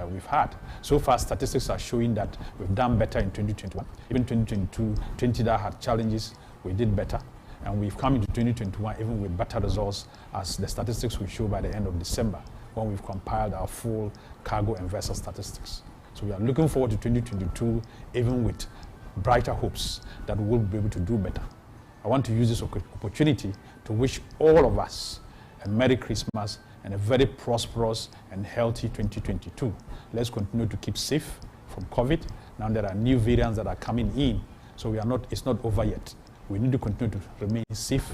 that we've had. So far, statistics are showing that we've done better in 2021. Even 2022, 20 that had challenges, we did better. And we've come into 2021 even with better results, as the statistics will show by the end of December, when we've compiled our full cargo and vessel statistics. So we are looking forward to 2022, even with brighter hopes that we'll be able to do better. I want to use this opportunity to wish all of us a Merry Christmas and a very prosperous and healthy 2022. Let's continue to keep safe from COVID. Now there are new variants that are coming in, so it's not over yet. We need to continue to remain safe,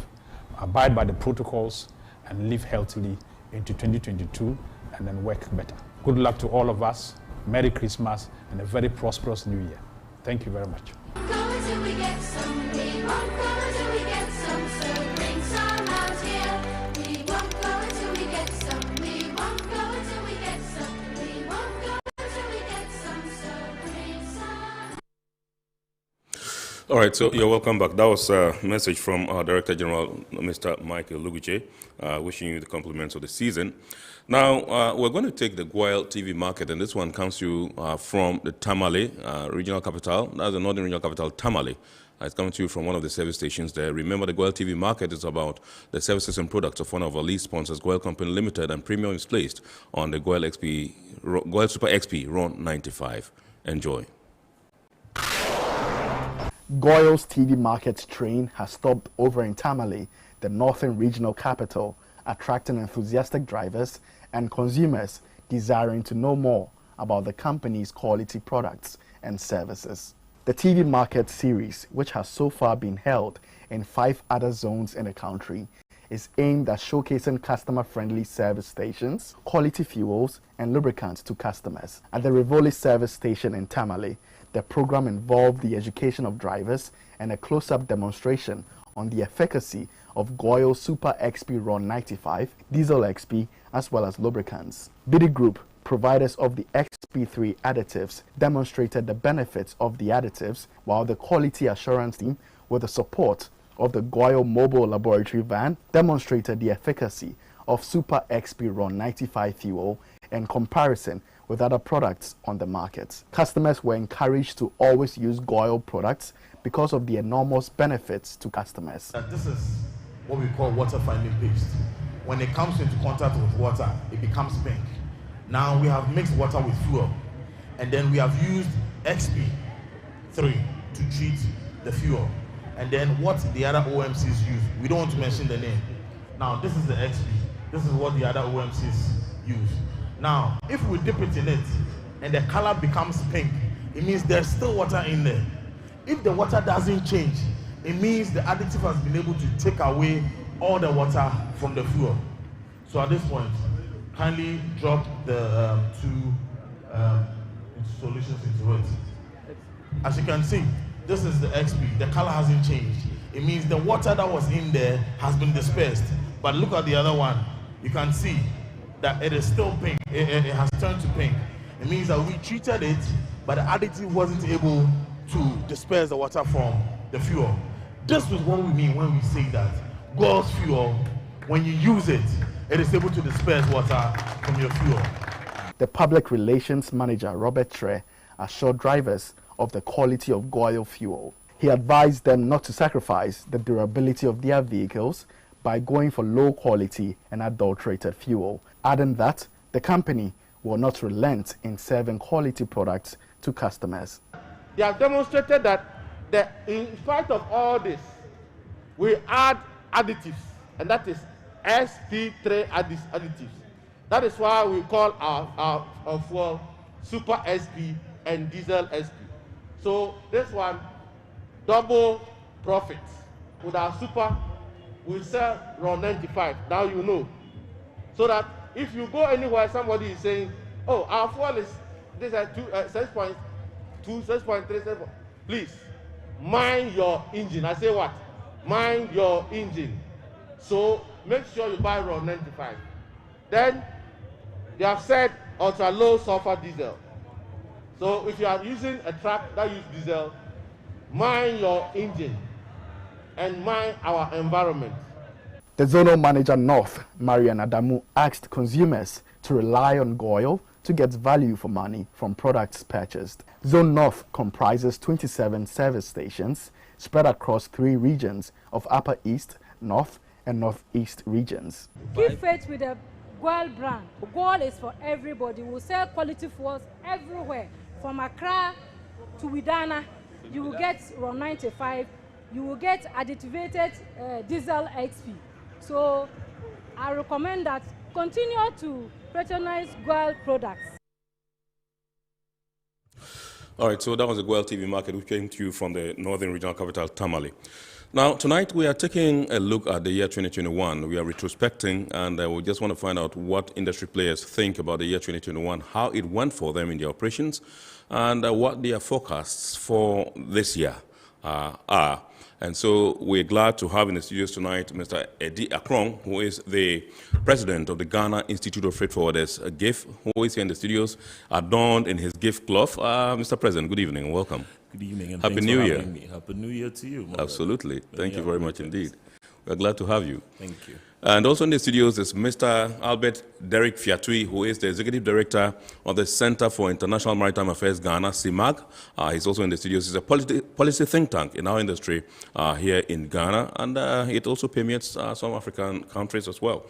abide by the protocols, and live healthily into 2022 and then work better. Good luck to all of us. Merry Christmas and a very prosperous New Year. Thank you very much. All right, so you're welcome back. That was a message from our Director General, Mr. Michael Luguche, wishing you the compliments of the season. Now, we're going to take the Goyle TV market, and this one comes to you from the Tamale regional capital. That's the northern regional capital, Tamale. It's coming to you from one of the service stations there. Remember, the Goyle TV market is about the services and products of one of our lead sponsors, Goyle Company Limited, and premium is placed on the Goyle Super XP RON 95. Enjoy. Goyle's TV market train has stopped over in Tamale, the northern regional capital, attracting enthusiastic drivers and consumers desiring to know more about the company's quality products and services. The TV market series, which has so far been held in 5 other zones in the country, is aimed at showcasing customer-friendly service stations, quality fuels, and lubricants to customers. At the Rivoli service station in Tamale, the program involved the education of drivers and a close-up demonstration on the efficacy of Goyle Super XP RON 95, Diesel XP, as well as lubricants. BD Group, providers of the XP3 additives, demonstrated the benefits of the additives, while the quality assurance team, with the support of the Goyle mobile laboratory van, demonstrated the efficacy of Super XP RON 95 fuel in comparison with other products on the market. Customers were encouraged to always use Goyle products because of the enormous benefits to customers. This is what we call water finding paste. When it comes into contact with water, it becomes pink. Now we have mixed water with fuel, and then we have used XP3 to treat the fuel. And then what the other OMCs use, we don't want to mention the name. Now this is the XP. This is what the other OMCs use. Now, if we dip it in it and the color becomes pink, it means there's still water in there. If the water doesn't change, it means the additive has been able to take away all the water from the fuel. So at this point, kindly drop the two solutions into it. As you can see, this is the XP. The color hasn't changed. It means the water that was in there has been dispersed. But look at the other one. You can see that it is still pink. It has turned to pink. It means that we treated it, but the additive wasn't able to disperse the water from the fuel. This is what we mean when we say that Goyle's fuel, when you use it, it is able to disperse water from your fuel. The public relations manager, Robert Tre, assured drivers of the quality of Goyle fuel. He advised them not to sacrifice the durability of their vehicles by going for low quality and adulterated fuel, adding that the company will not relent in serving quality products to customers. They have demonstrated that in spite of all this, we add additives, and that is SP3 additives. That is why we call our fuel Super SP and Diesel SP. So this one, double profits. With our Super, we sell RON 95. Now you know. So that if you go anywhere, somebody is saying, oh, our fuel is this at 6.2, 6.3, 7. Please, mind your engine. I say what? Mind your engine. So make sure you buy RON 95. Then they have said ultra low sulfur diesel. So if you are using a truck that uses diesel, mind your engine and mind our environment. The Zonal Manager North, Marian Adamu, asked consumers to rely on Goyle to get value for money from products purchased. Zone North comprises 27 service stations spread across 3 regions of Upper East, North, and Northeast regions. Keep faith with the Goal brand. Goal is for everybody. We sell quality fuels everywhere. From Accra to Widana, you will get RON 95. You will get additivated diesel XP. So I recommend that continue to patronize Goal products. All right, so that was the Goal TV market, which came to you from the Northern Regional Capital, Tamale. Now, tonight we are taking a look at the year 2021. We are retrospecting, and we just want to find out what industry players think about the year 2021, how it went for them in their operations, and what their forecasts for this year are. And so we're glad to have in the studios tonight Mr. Eddie Akron, who is the president of the Ghana Institute of Freight Forwarders, GIF, who is here in the studios, adorned in his GIF cloth. Mr. President, good evening and welcome. Good evening and Happy thanks New for Year. having me. Happy New Year to you. Absolutely. Thank you very much indeed. We're glad to have you. Thank you. And also in the studios is Mr. Albert Derek Fiatui, who is the Executive Director of the Center for International Maritime Affairs, Ghana, CIMAG. He's also in the studios. He's a policy think tank in our industry here in Ghana, and it also permeates some African countries as well.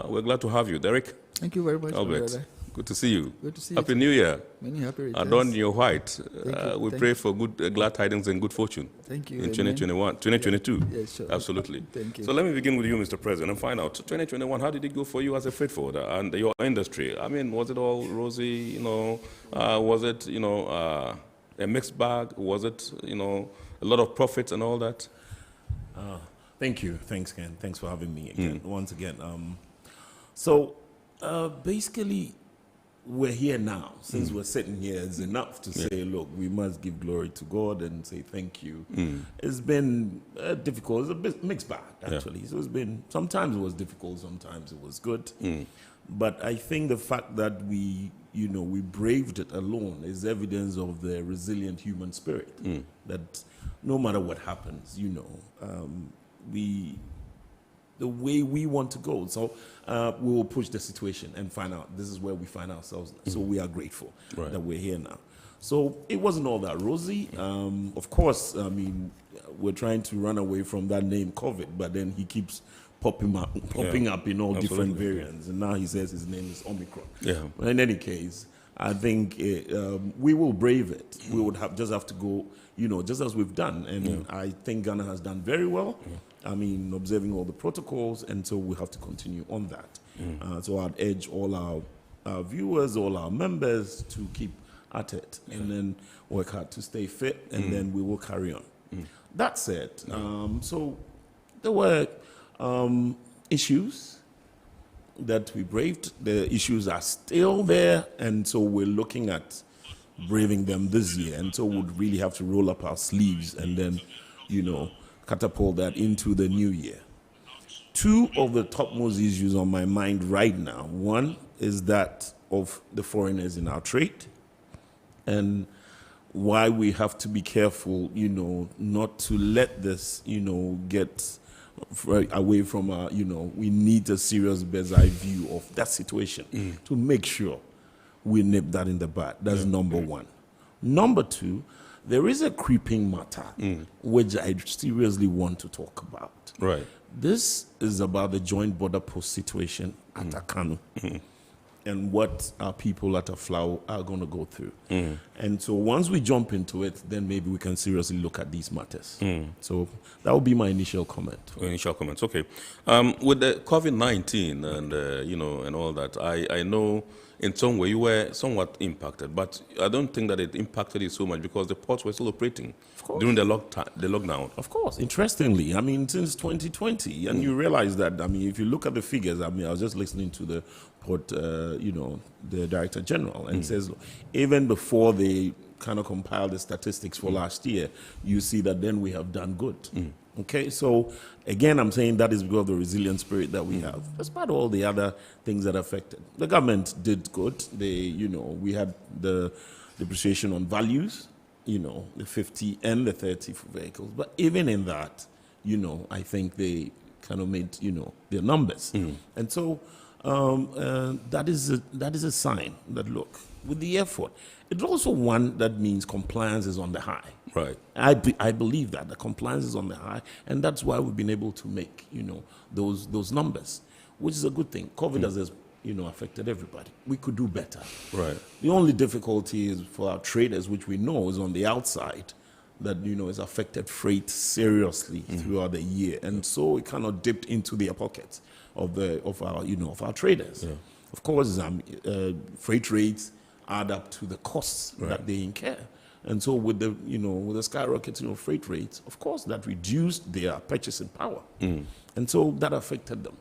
We're glad to have you. Derek? Thank you very much, Albert. Good to see you. Good to see you. Happy New Year. Many happy returns. Adorned in your white. We Thank pray you. for good, glad tidings and good fortune. Thank you. In Amen. 2022. Yes, sure. Absolutely. Thank you. So let me begin with you, Mr. President, and find out, 2021, how did it go for you as a freight forwarder and your industry? I mean, was it all rosy, you know? Was it, you know, a mixed bag? Was it, you know, a lot of profits and all that? Thank you. Thanks, Ken. Thanks for having me again. Once again. So basically, we're here now. Since we're sitting here, it's enough to say, look, we must give glory to God and say thank you. It's been difficult. It's a bit mixed bag, actually. So it's been, sometimes it was difficult, sometimes it was good. But I think the fact that we, you know, we braved it alone is evidence of the resilient human spirit. That no matter what happens, you know, the way we want to go. So we will push the situation and find out this is where we find ourselves. So we are grateful that we're here now. So it wasn't all that rosy. Of course, I mean, we're trying to run away from that name COVID, but then he keeps popping up in all different variants. And now he says his name is Omicron. But in any case, I think we will brave it. We would just have to go, you know, just as we've done. And I think Ghana has done very well. I mean, observing all the protocols, and so we have to continue on that. So I'd urge all our viewers, all our members to keep at it and then work hard to stay fit, and then we will carry on. That said, so there were issues that we braved. The issues are still there, and so we're looking at braving them this year. And so we'd really have to roll up our sleeves and then, you know, catapult that into the new year. Two of the topmost issues on my mind right now. One is that of the foreigners in our trade and why we have to be careful, you know, not to let this, you know, get away from our, you know, we need a serious bird's eye view of that situation to make sure we nip that in the bud. That's number one. Number two, there is a creeping matter which I seriously want to talk about. Right. This is about the joint border post situation at Akanu and what our people at Aflao are going to go through. And so once we jump into it, then maybe we can seriously look at these matters. So that would be my initial comment. Initial comments, okay. With the COVID-19 and, you know, and all that, I know in some way you were somewhat impacted, but I don't think that it impacted you so much because the ports were still operating during the lockdown. Of course. Interestingly, I mean, since 2020, and you realize that, I mean, if you look at the figures, I mean, I was just listening to the port, you know, the Director General, and says even before they kind of compiled the statistics for last year, you see that then we have done good. Okay, so again, I'm saying that is because of the resilient spirit that we have, despite all the other things that affected. The government did good. They, you know, we had the depreciation on values, you know, the 50 and the 30 for vehicles. But even in that, you know, I think they kind of made, you know, their numbers. And so that is a sign that, look, with the effort, it's also one that means compliance is on the high. Right. I believe that the compliance is on the high, and that's why we've been able to make those numbers, which is a good thing. COVID has affected everybody. We could do better. Right. The only difficulty is for our traders, which we know is on the outside, that has affected freight seriously throughout the year, and so it kind of dipped into their pockets of our traders. Yeah. Of course, freight rates add up to the costs that they incur, and so with the skyrocketing of freight rates, of course, that reduced their purchasing power, and so that affected them.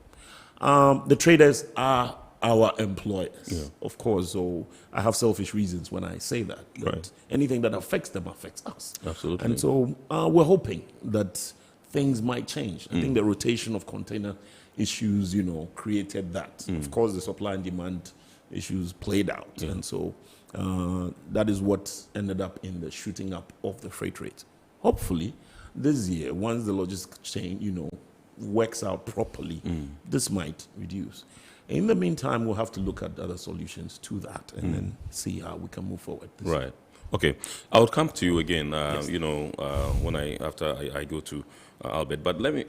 The traders are our employers, of course, so I have selfish reasons when I say that. Anything that affects them affects us. Absolutely. And so we're hoping that things might change. I think the rotation of container issues, created that. Of course, the supply and demand issues played out. And so that is what ended up in the shooting up of the freight rate. Hopefully, this year, once the logistics chain, works out properly, this might reduce. In the meantime, we'll have to look at other solutions to that and then see how we can move forward. Right. Okay. I will come to you again, when after I go to Albert. But let me,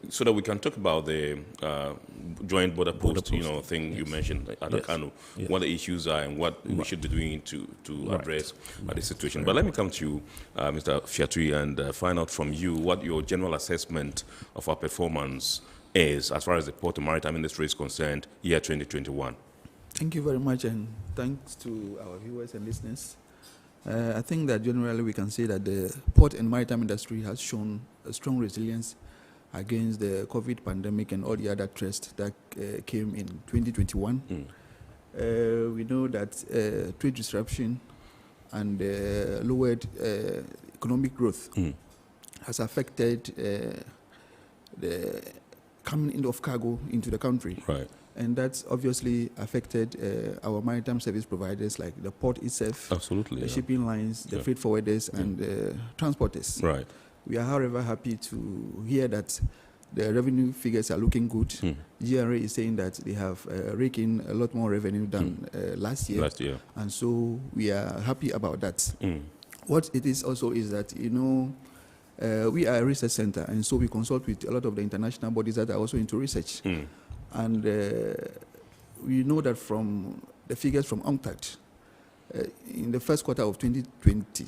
so that we can talk about the joint border post, thing you mentioned at Kano, what the issues are and what we should be doing to address the situation. But let me come to you, Mr. Fiatui, and find out from you what your general assessment of our performance is as far as the port and maritime industry is concerned, year 2021. Thank you very much, and thanks to our viewers and listeners. I think that generally we can say that the port and maritime industry has shown a strong resilience against the COVID pandemic and all the other threats that came in 2021. We know that trade disruption and lowered economic growth has affected the coming in of cargo into the country. Right. And that's obviously affected our maritime service providers like the port itself, absolutely, the shipping lines, the freight forwarders, and transporters. Right. We are, however, happy to hear that the revenue figures are looking good. GRA is saying that they have raked in a lot more revenue than last year. And so we are happy about that. What it is also is that, we are a research center, and so we consult with a lot of the international bodies that are also into research. And we know that from the figures from UNCTAD, in the first quarter of 2020,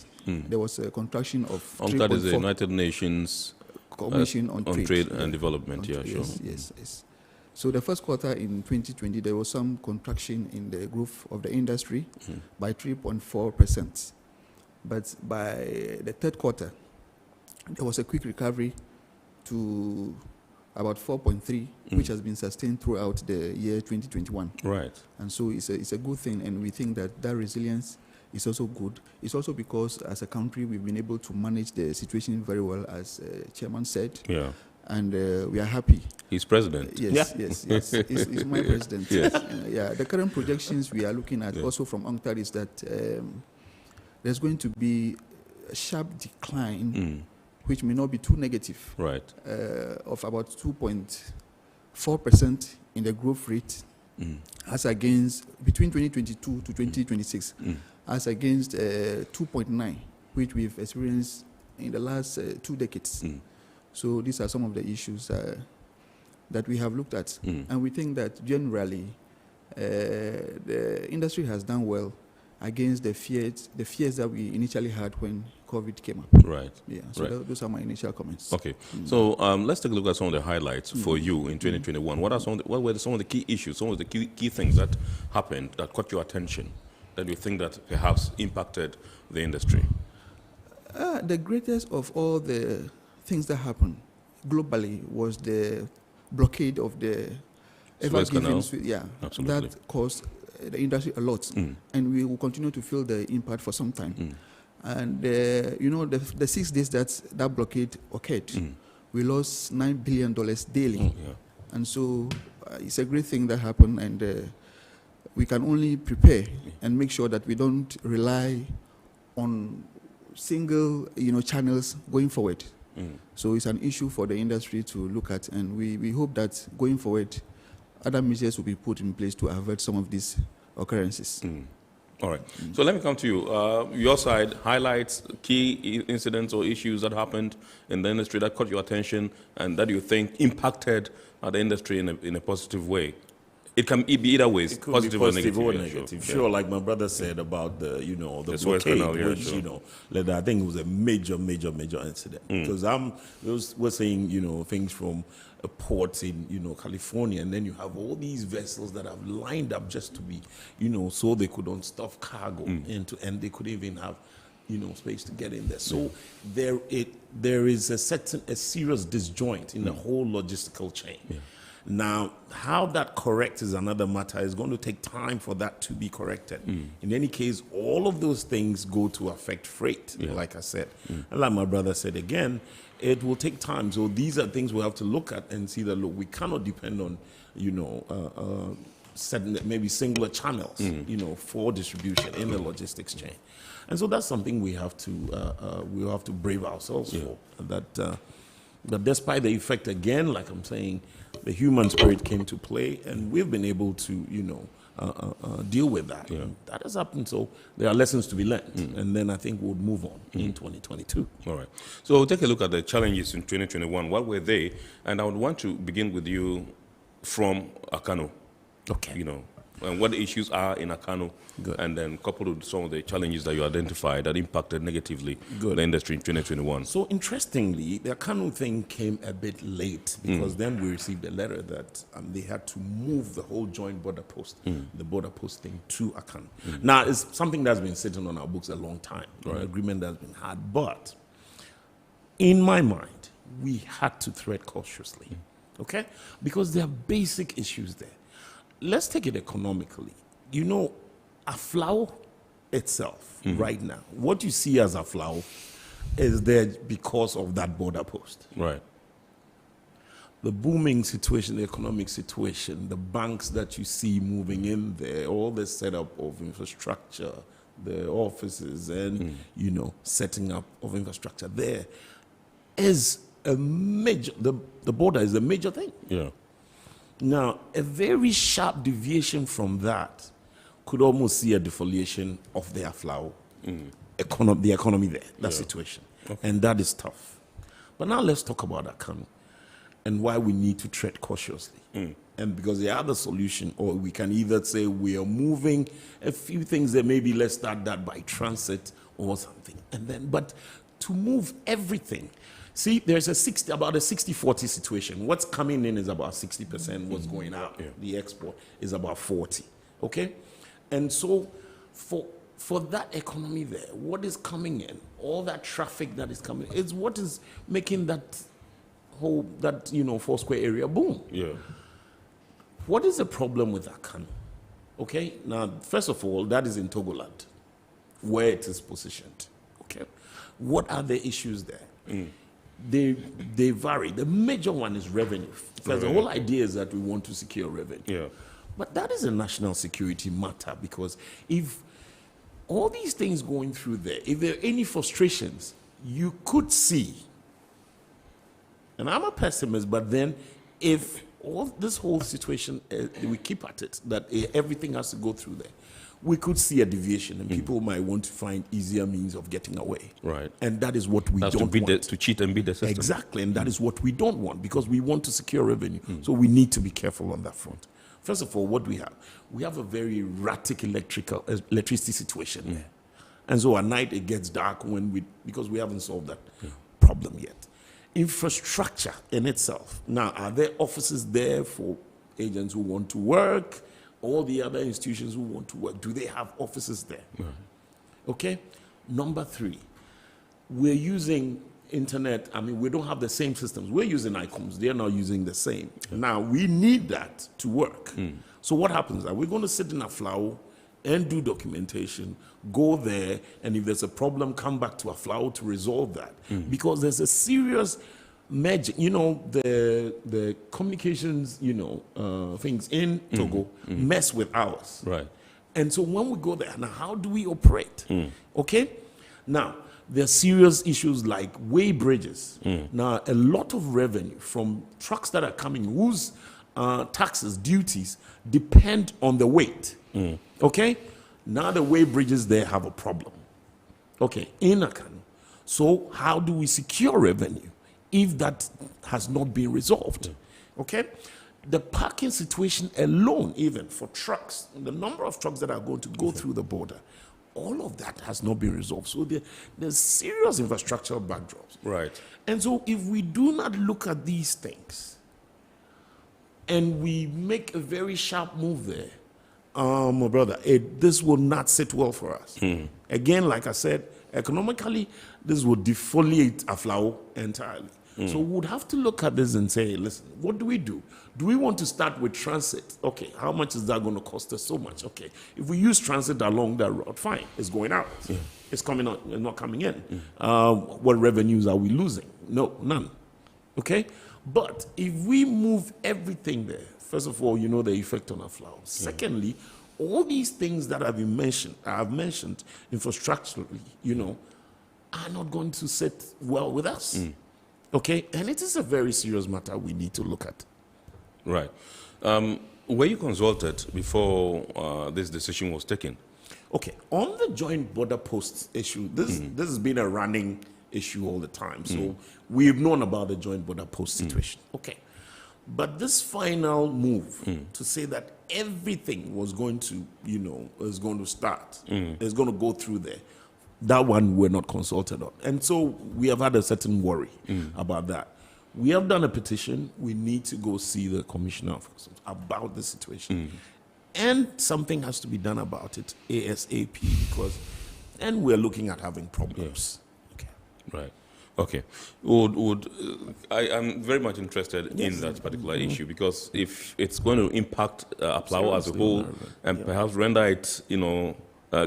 there was a contraction of UNCTAD is the United Nations Commission on Trade and Development. Yes. So the first quarter in 2020, there was some contraction in the growth of the industry by 3.4%. But by the third quarter, there was a quick recovery to about 4.3, which has been sustained throughout the year 2021. Right. And so it's a good thing, and we think that resilience is also good. It's also because as a country we've been able to manage the situation very well, as Chairman said. Yeah. And we are happy. He's president. Yes. He's my president. Yes. The current projections we are looking at also from UNCTAD is that there's going to be a sharp decline, which may not be too negative, right, of about 2.4% in the growth rate, as against between 2022 to 2026, as against 2.9, which we've experienced in the last 2 decades. So these are some of the issues that we have looked at, and we think that generally the industry has done well against the fears that we initially had when COVID came up. Right. Yeah. So those are my initial comments. Okay. So let's take a look at some of the highlights for you in 2021. What were some of the key issues, some of the key things that happened that caught your attention, that you think that perhaps impacted the industry? The greatest of all the things that happened globally was the blockade of the ever-given Suez. Yeah. Absolutely. That caused the industry a lot, and we will continue to feel the impact for some time. And the 6 days that blockade occurred, we lost $9 billion daily. And so it's a great thing that happened, and we can only prepare and make sure that we don't rely on single channels going forward. So it's an issue for the industry to look at, and we hope that going forward other measures will be put in place to avert some of these occurrences. All right. So let me come to you. Your side highlights key incidents or issues that happened in the industry that caught your attention and that you think impacted the industry in a positive way. It can be either ways, it could positive, be positive or or negative. negative. Sure, like my brother said about the blockade, Canal, which I think it was a major incident. Because we're saying things from a port in California, and then you have all these vessels that have lined up just to be so they could unstuff cargo and they could even have space to get in there. So there is a serious disjoint in the whole logistical chain. Now, how that corrects is another matter. It's going to take time for that to be corrected. In any case, all of those things go to affect freight, like I said. And like my brother said again, it will take time. So these are things we have to look at and see that, look, we cannot depend on, setting maybe singular channels, for distribution in the logistics chain. And so that's something we have to brave ourselves for. That despite the effect, again, like I'm saying, the human spirit came to play, and we've been able to, deal with that. That has happened, so there are lessons to be learned, and then I think we'll move on in 2022. All right. So take a look at the challenges in 2021. What were they? And I would want to begin with you from Akano. Okay. And what the issues are in Akano, Good. and then coupled with some of the challenges that you identified that impacted negatively the industry in 2021. So interestingly, the Akano thing came a bit late because then we received a letter that they had to move the whole joint border post, the border post thing, to Akano. Now, it's something that's been sitting on our books a long time, an agreement that's been had, but in my mind, we had to tread cautiously, okay? Because there are basic issues there. Let's take it economically. Aflao itself, right now, what you see as Aflao is there because of that border post. Right. The booming situation, the economic situation, the banks that you see moving in there, all the setup of infrastructure, the offices and, setting up of infrastructure there is a major, the border is a major thing. Yeah. Now, a very sharp deviation from that could almost see a defoliation of their Aflao, the economy there, that situation. Okay. And that is tough. But now let's talk about Akano and why we need to tread cautiously. And because the other solution, or we can either say we are moving a few things that maybe let's start that by transit or something. And then, but to move everything, see, there's about a 60-40 situation. What's coming in is about 60%. What's going out, the export, is about 40. Okay? And so for that economy there, what is coming in, all that traffic that is coming, is what is making that whole, four square area boom. Yeah. What is the problem with Akano? Okay? Now, first of all, that is in Togoland, where it is positioned. Okay? What are the issues there? They vary. The major one is revenue. Because the whole idea is that we want to secure revenue. Yeah. But that is a national security matter, because if all these things going through there, if there are any frustrations, you could see, and I'm a pessimist, but then if all this whole situation, we keep at it, that everything has to go through there, we could see a deviation, and people might want to find easier means of getting away. Right. And that is what we don't want. To cheat and beat the system. Exactly, and that is what we don't want, because we want to secure revenue. So we need to be careful on that front. First of all, what do we have? We have a very erratic electricity situation there. And so at night it gets dark because we haven't solved that problem yet. Infrastructure in itself. Now, are there offices there for agents who want to work? All the other institutions who want to work, do they have offices there? Okay? Number 3, we're using internet. I mean, we don't have the same systems. We're using ICOMS. They're not using the same. Now, we need that to work. So what happens? Are we going to sit in Aflao and do documentation, go there, and if there's a problem, come back to Aflao to resolve that? Because there's a serious magic, the communications, things in Togo mess with ours. Right. And so when we go there, now how do we operate? Okay? Now, there are serious issues like way bridges. Now, a lot of revenue from trucks that are coming, whose taxes, duties depend on the weight. Okay? Now the weight bridges there have a problem. Okay, in Akano. So how do we secure revenue if that has not been resolved? Okay? The parking situation alone, even for trucks, the number of trucks that are going to go through the border, all of that has not been resolved. So there's serious infrastructural backdrops. Right. And so if we do not look at these things and we make a very sharp move there, my brother, this will not sit well for us. Again, like I said, economically, this will defoliate Aflao entirely. So we would have to look at this and say, listen, what do we do? Do we want to start with transit? Okay, how much is that going to cost us? So much. Okay, if we use transit along that route, fine, it's going out. It's coming out, it's not coming in. What revenues are we losing? No, none. Okay, but if we move everything there, first of all, you know the effect on Aflao. Secondly, all these things that have been mentioned, infrastructurally, you know, are not going to sit well with us. Okay, and it is a very serious matter we need to look at. Right. Were you consulted before this decision was taken? Okay, on the joint border posts issue, this has been a running issue all the time. So we've known about the joint border post situation. Okay, but this final move to say that everything was going to, you know, is going to start, is going to go through there, that one we're not consulted on. And so we have had a certain worry about that. We have done a petition. We need to go see the Commissioner of Customs about the situation. And something has to be done about it ASAP, because then we're looking at having problems. Okay. Right. Okay. I am very much interested in that particular issue, because if it's going to impact Aflao as a whole and perhaps render it, you know,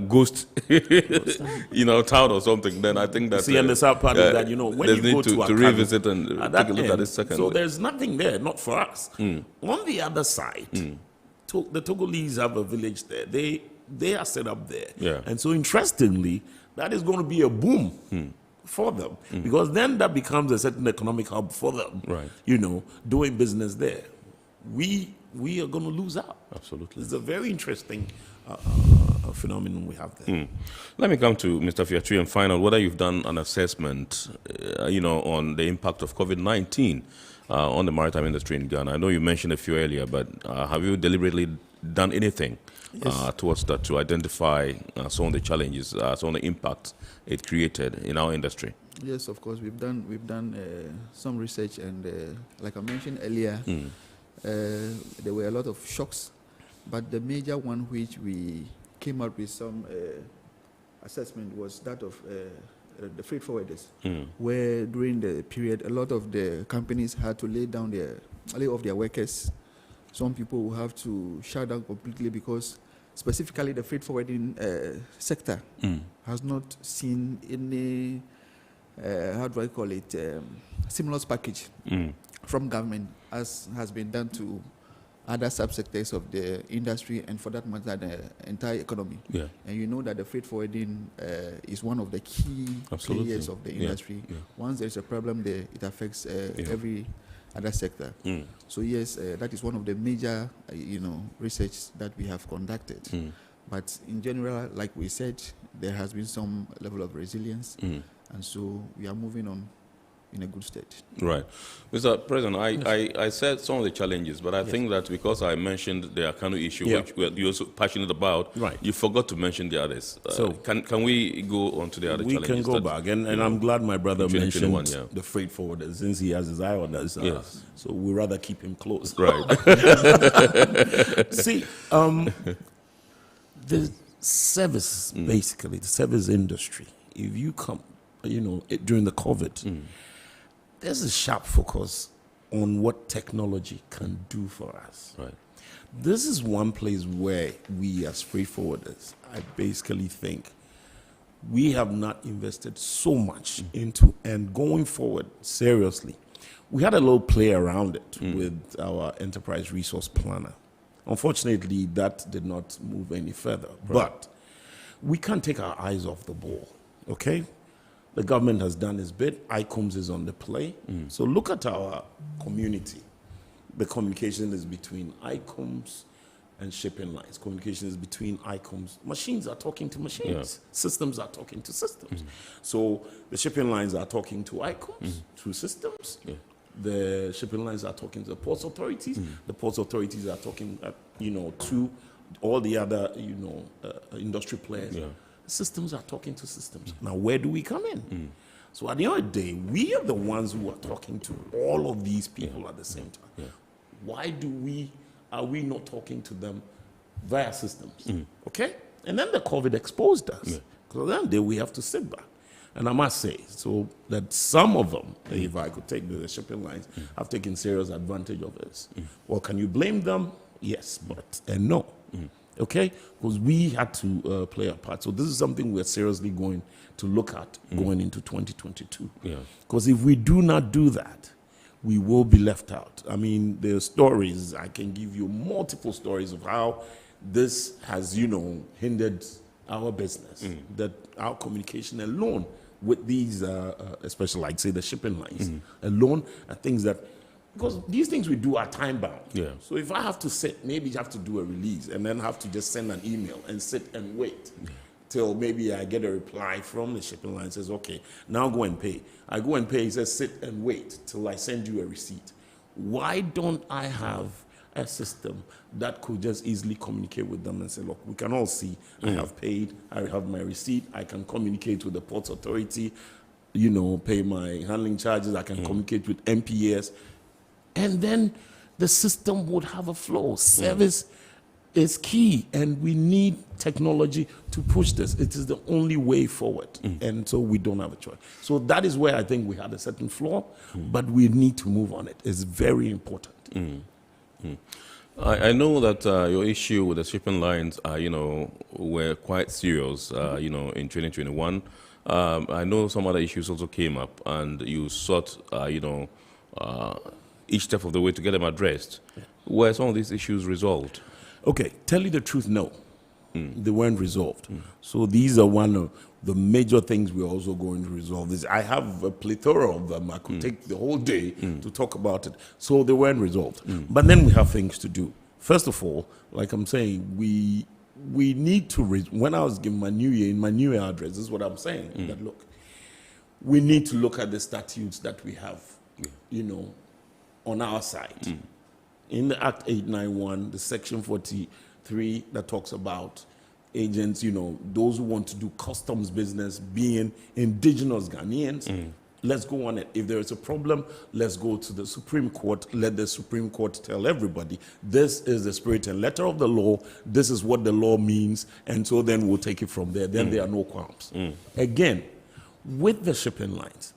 ghost, you know, town or something, then I think that. See, and the sad part is that, you know, when you go to revisit and take a look at this second. So there's nothing there, not for us. On the other side, the Togolese have a village there. They are set up there. Yeah. And so interestingly, that is going to be a boom for them, because then that becomes a certain economic hub for them. Right. You know, doing business there. We are going to lose out. Absolutely. It's a very interesting phenomenon we have there. Let me come to Mr. Fiatri and find out whether you've done an assessment, you know, on the impact of COVID-19 on the maritime industry in Ghana. I know you mentioned a few earlier, but have you deliberately done anything towards that to identify some of the challenges, some of the impacts it created in our industry? Yes, of course. We've done some research, and like I mentioned earlier, there were a lot of shocks, but the major one which we came up with some assessment was that of the freight forwarders, where during the period a lot of the companies had to lay off their workers. Some people will have to shut down completely, because specifically the freight forwarding sector has not seen any how do I call it, stimulus package from government, as has been done to other subsectors of the industry, and for that matter, the entire economy. Yeah. And you know that the freight forwarding is one of the key players of the industry. Yeah. Once there's a problem there, it affects every other sector. So yes, that is one of the major, research that we have conducted. But in general, like we said, there has been some level of resilience, and so we are moving on in a good state. Right. Mr. President, I said some of the challenges, but I think that because I mentioned the Akano issue, which you're also passionate about, you forgot to mention the others. So can we go on to the other challenges? We can go back, and I'm glad my brother mentioned the freight forwarder, since he has his eye on us. So we'd rather keep him close. Right. See, the service, basically, the service industry, if you come, during the COVID, there's a sharp focus on what technology can do for us. Right. This is one place where we as freight forwarders, I basically think we have not invested so much into, and going forward, seriously, we had a little play around it with our enterprise resource planner. Unfortunately, that did not move any further. Right. But we can't take our eyes off the ball, okay? The government has done its bit. ICOMS is on the play. So look at our community. the communication is between ICOMs and shipping lines. Communication is between ICOMs. Machines are talking to machines. Systems are talking to systems. So the shipping lines are talking to ICOMs through systems. The shipping lines are talking to the ports authorities. The ports authorities are talking, to all the other, industry players. Systems are talking to systems. Now, where do we come in? So at the end of the day, we are the ones who are talking to all of these people at the same time. Why are we not talking to them via systems? Okay? And then the COVID exposed us. Because then we have to sit back. And I must say, so that some of them, if I could take the shipping lines, have taken serious advantage of this. Well, can you blame them? Yes, but no. Okay? Because we had to play a part. So this is something we're seriously going to look at going into 2022. Because if we do not do that, we will be left out. I mean, there are stories, I can give you multiple stories of how this has, hindered our business, that our communication alone with these, especially like say the shipping lines alone, are things that, because these things we do are time bound. So if I have to sit, maybe you have to do a release and then have to just send an email and sit and wait till maybe I get a reply from the shipping line says, okay, now go and pay. I go and pay, he says, sit and wait till I send you a receipt. Why don't I have a system that could just easily communicate with them and say, look, we can all see I have paid, I have my receipt, I can communicate with the Ports Authority, pay my handling charges, I can communicate with MPS, and then the system would have a flow. Service is key, and we need technology to push this. It is the only way forward, and so we don't have a choice. So that is where I think we had a certain flaw, but we need to move on it. It's very important. I know that your issue with the shipping lines, were quite serious, in 2021. I know some other issues also came up, and you sought, each step of the way to get them addressed. Were some of these issues resolved? Okay, tell you the truth, no. They weren't resolved. So these are one of the major things we're also going to resolve. I have a plethora of them. I could take the whole day to talk about it. So they weren't resolved. But then we have things to do. First of all, like I'm saying, we need to, when I was giving my New Year address, this is what I'm saying, that look, we need to look at the statutes that we have, on our side. In the Act 891, the Section 43 that talks about agents, those who want to do customs business being indigenous Ghanaians, let's go on it. If there is a problem, let's go to the Supreme Court. Let the Supreme Court tell everybody, this is the spirit and letter of the law, this is what the law means, and so then we'll take it from there. Then there are no qualms. Again, with the shipping lines,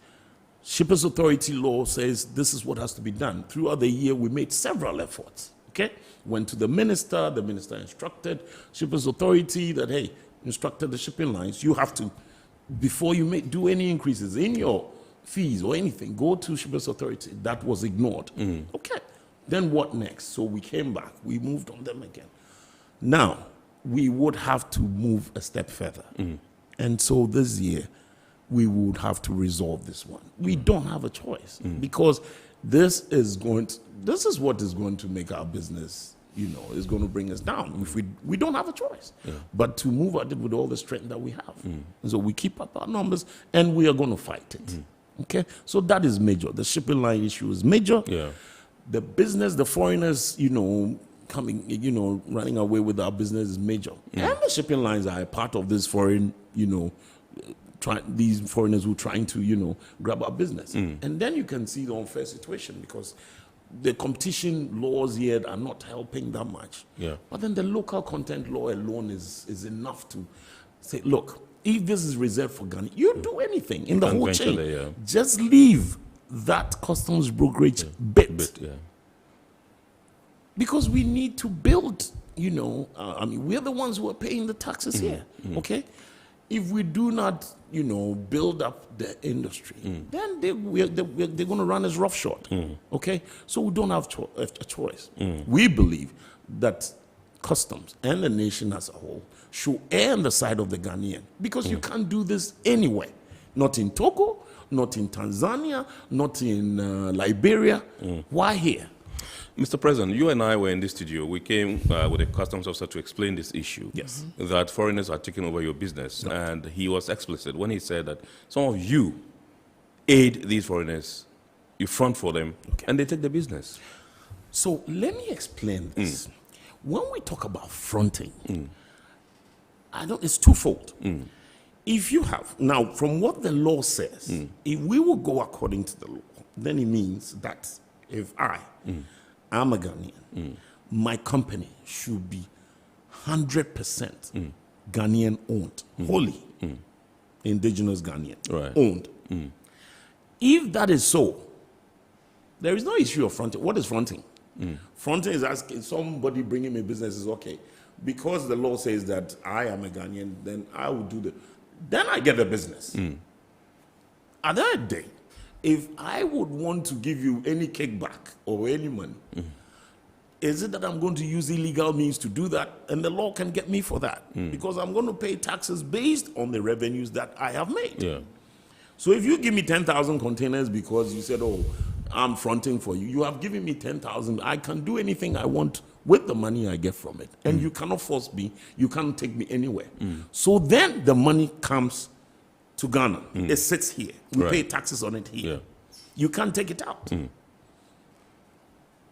Shippers Authority law says this is what has to be done. Throughout the year, we made several efforts, okay? Went to the minister instructed Shippers Authority that, hey, instructed the shipping lines, you have to, before you do any increases in your fees or anything, go to Shippers Authority. That was ignored. Okay, then what next? So we came back, we moved on them again. Now, we would have to move a step further. And so this year, we would have to resolve this one. We don't have a choice because this is what is going to make our business, is going to bring us down. If we don't have a choice, but to move at it with all the strength that we have. And so we keep up our numbers and we are going to fight it. Okay, so that is major. The shipping line issue is major. The business, the foreigners, coming, running away with our business is major. And the shipping lines are a part of this foreign, these foreigners who are trying to, grab our business. And then you can see the unfair situation because the competition laws here are not helping that much. But then the local content law alone is enough to say, look, if this is reserved for Ghana, you do anything in the whole chain. Just leave that customs brokerage bit. Because we need to build, we're the ones who are paying the taxes here, okay? If we do not, build up the industry, then they're going to run us roughshod, okay? So we don't have a choice. We believe that customs and the nation as a whole should err on the side of the Ghanaian because you can't do this anywhere. Not in Togo, not in Tanzania, not in Liberia. Why here? Mr. President, you and I were in this studio. We came with a customs officer to explain this issue. Yes. That foreigners are taking over your business. Right. And he was explicit when he said that some of you aid these foreigners, you front for them, and they take the business. So let me explain this. When we talk about fronting, it's twofold. If you have, now from what the law says, if we will go according to the law, then it means that if I am a Ghanaian, my company should be 100% Ghanaian owned, wholly indigenous Ghanaian owned. If that is so, there is no issue of fronting. What is fronting? Fronting is asking somebody bringing me business is okay. Because the law says that I am a Ghanaian, then I will do then I get the business. At that day, if I would want to give you any kickback or any money, is it that I'm going to use illegal means to do that? And the law can get me for that because I'm going to pay taxes based on the revenues that I have made. Yeah. So if you give me 10,000 containers because you said, oh, I'm fronting for you, you have given me 10,000. I can do anything I want with the money I get from it. And you cannot force me. You can't take me anywhere. So then the money comes to Ghana. It sits here. We pay taxes on it here. Yeah. You can't take it out.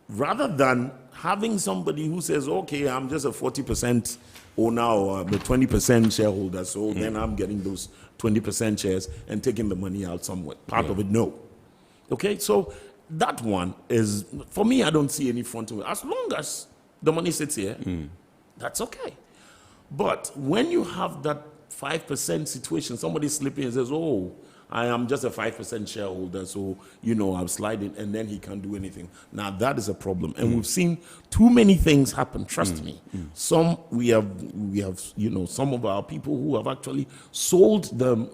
Rather than having somebody who says, okay, I'm just a 40% owner or the 20% shareholder, so then I'm getting those 20% shares and taking the money out somewhere. Part of it, no. Okay, so that one is, for me, I don't see any fronting. As long as the money sits here, that's okay. But when you have that 5% situation, somebody slipping and says, oh, I am just a 5% shareholder, so, I'm sliding, and then he can't do anything. Now, that is a problem. And we've seen too many things happen, trust me. Some, we have, some of our people who have actually sold them,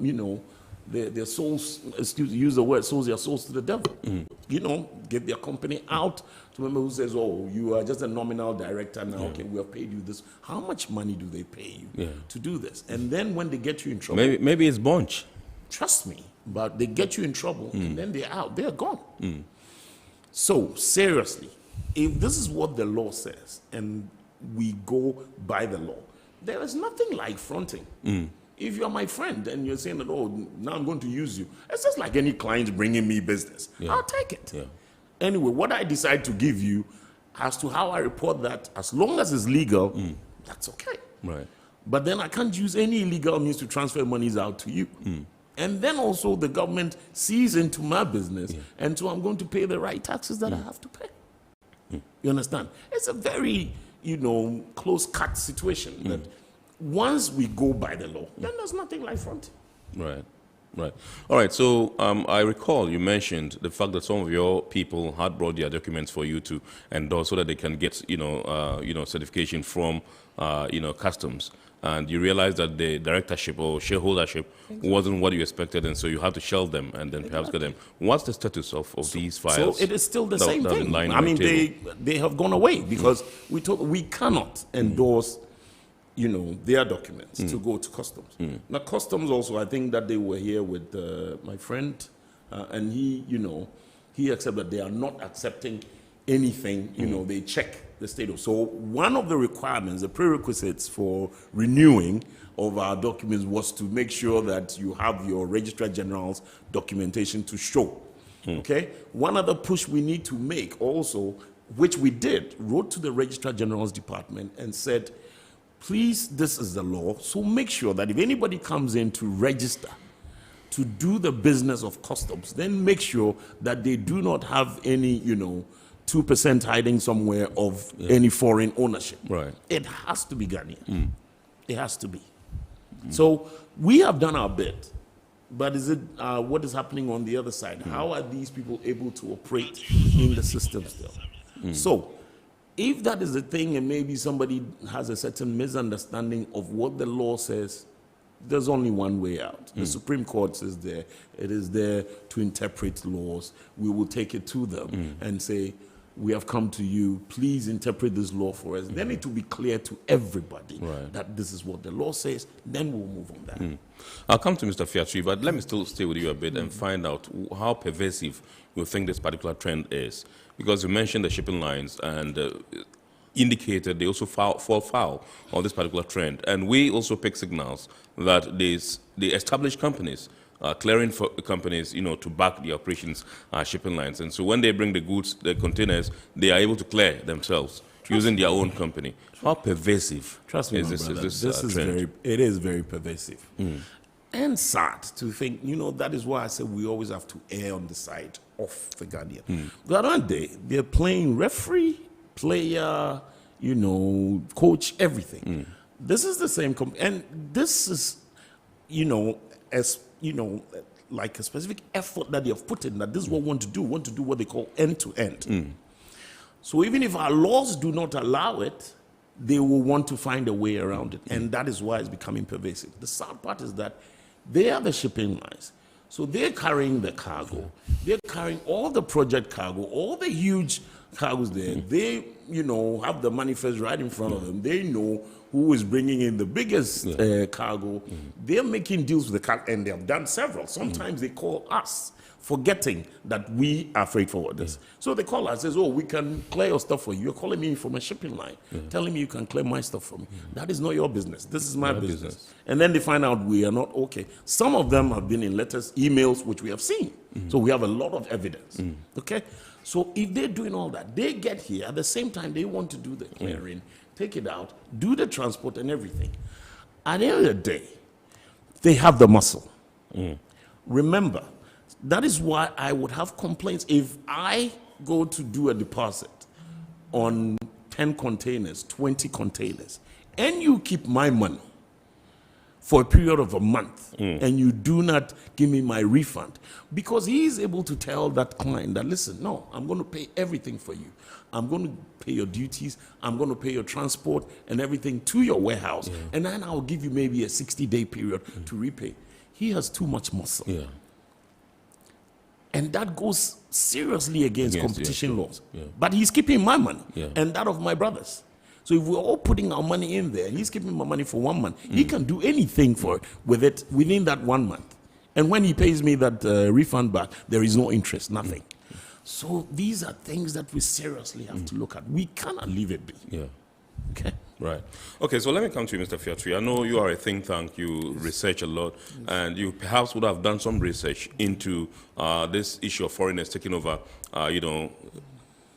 their souls, use the word, sold their souls to the devil. Get their company out to remember who says, oh, you are just a nominal director now, okay, we have paid you this. How much money do they pay you to do this? And then when they get you in trouble. Maybe it's bunch. Trust me, but they get you in trouble and then they're out, they're gone. So, seriously, if this is what the law says and we go by the law, there is nothing like fronting. If you're my friend and you're saying that, oh, now I'm going to use you, it's just like any client bringing me business. I'll take it. Anyway, what I decide to give you as to how I report that, as long as it's legal, that's okay. Right. But then I can't use any illegal means to transfer monies out to you. And then also the government sees into my business, and so I'm going to pay the right taxes that I have to pay. You understand? It's a very, close-cut situation that once we go by the law, then there's nothing like fronting. Right. All right, so I recall you mentioned the fact that some of your people had brought their documents for you to endorse so that they can get, certification from, customs. And you realized that the directorship or shareholdership wasn't what you expected, and so you have to shelve them and then perhaps get them. What's the status of these files? So it is still the same thing. I mean, they have gone away because we cannot endorse, their documents to go to customs. Now, customs also, I think that they were here with my friend, and he accepted that they are not accepting anything, they check the status. So one of the requirements, the prerequisites for renewing of our documents was to make sure that you have your Registrar General's documentation to show. Okay? One other push we need to make also, which we did, wrote to the Registrar General's department and said, please, this is the law, so make sure that if anybody comes in to register, to do the business of customs, then make sure that they do not have any, 2% hiding somewhere of any foreign ownership. Right. It has to be Ghanaian. It has to be. So we have done our bit, but is it what is happening on the other side? How are these people able to operate in the system still? So if that is the thing and maybe somebody has a certain misunderstanding of what the law says, there's only one way out. The Supreme Court is there. It is there to interpret laws. We will take it to them and say, we have come to you, please interpret this law for us. Then it will be clear to everybody that this is what the law says, then we'll move on that. I'll come to Mr. Fiatri, but let me still stay with you a bit and find out how pervasive you think this particular trend is. Because you mentioned the shipping lines and indicated they also fall foul of this particular trend. And we also pick signals that the established companies, clearing for companies, to back the operations, shipping lines. And so when they bring the goods, the containers, they are able to clear themselves using their own company. How pervasive is this trend? It is very pervasive. And sad to think, that is why I said we always have to err on the side of the Guardian. The other day, they're playing referee, player, coach, everything. This is the same, and this is, like a specific effort that they have put in, that this is what we want to do what they call end-to-end. So even if our laws do not allow it, they will want to find a way around it, and that is why it's becoming pervasive. The sad part is that they are the shipping lines. So they're carrying the cargo. They're carrying all the project cargo, all the huge cargoes there. They, have the manifest right in front of them. They know who is bringing in the biggest cargo. They're making deals with the cargo, and they have done several. Sometimes they call us, forgetting that we are freight forwarders. So they call us, says, we can clear your stuff for you. You're calling me from a shipping line, telling me you can clear my stuff for me. That is not your business. This is my business. And then they find out we are not okay. Some of them have been in letters, emails, which we have seen. So we have a lot of evidence. Okay? So if they're doing all that, they get here, at the same time they want to do the clearing, take it out, do the transport and everything. At the end of the day, they have the muscle. Remember, that is why I would have complaints if I go to do a deposit on 10 containers, 20 containers, and you keep my money for a period of a month, and you do not give me my refund, because he is able to tell that client that, listen, no, I'm going to pay everything for you. I'm going to pay your duties, I'm going to pay your transport and everything to your warehouse, and then I'll give you maybe a 60-day period to repay. He has too much muscle. And that goes seriously against competition laws. But he's keeping my money and that of my brothers. So if we're all putting our money in there, and he's keeping my money for 1 month, he can do anything for it with it within that 1 month. And when he pays me that refund back, there is no interest, nothing. So these are things that we seriously have to look at. We cannot leave it be. Okay. Right. Okay, so let me come to you, Mr. Fiatri. I know you are a think tank, you research a lot, and you perhaps would have done some research into this issue of foreigners taking over,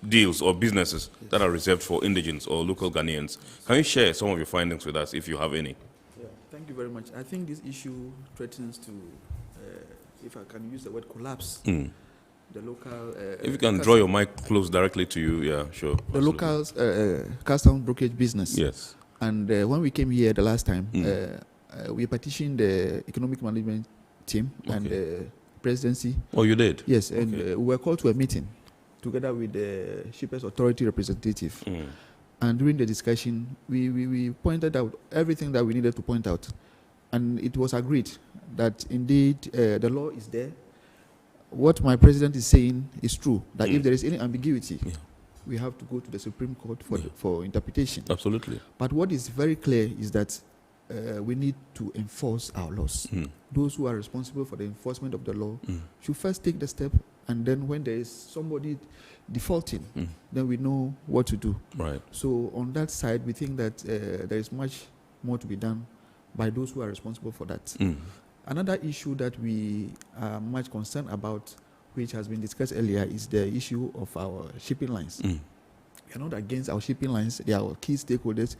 deals or businesses that are reserved for indigenes or local Ghanaians. Can you share some of your findings with us, if you have any? Thank you very much. I think this issue threatens to, if I can use the word, collapse. The local... if you can draw your mic close directly to you, sure. The local custom brokerage business. Yes. And when we came here the last time, we petitioned the economic management team and the presidency. Oh, you did? Yes, and we were called to a meeting together with the Shippers Authority representative. And during the discussion, we pointed out everything that we needed to point out. And it was agreed that indeed the law is there. What my president is saying is true, that if there is any ambiguity, we have to go to the Supreme Court for interpretation. Absolutely. But what is very clear is that we need to enforce our laws. Those who are responsible for the enforcement of the law should first take the step, and then when there is somebody defaulting, then we know what to do. Right. So on that side, we think that there is much more to be done by those who are responsible for that. Another issue that we are much concerned about, which has been discussed earlier, is the issue of our shipping lines. We are not against our shipping lines. They are our key stakeholders.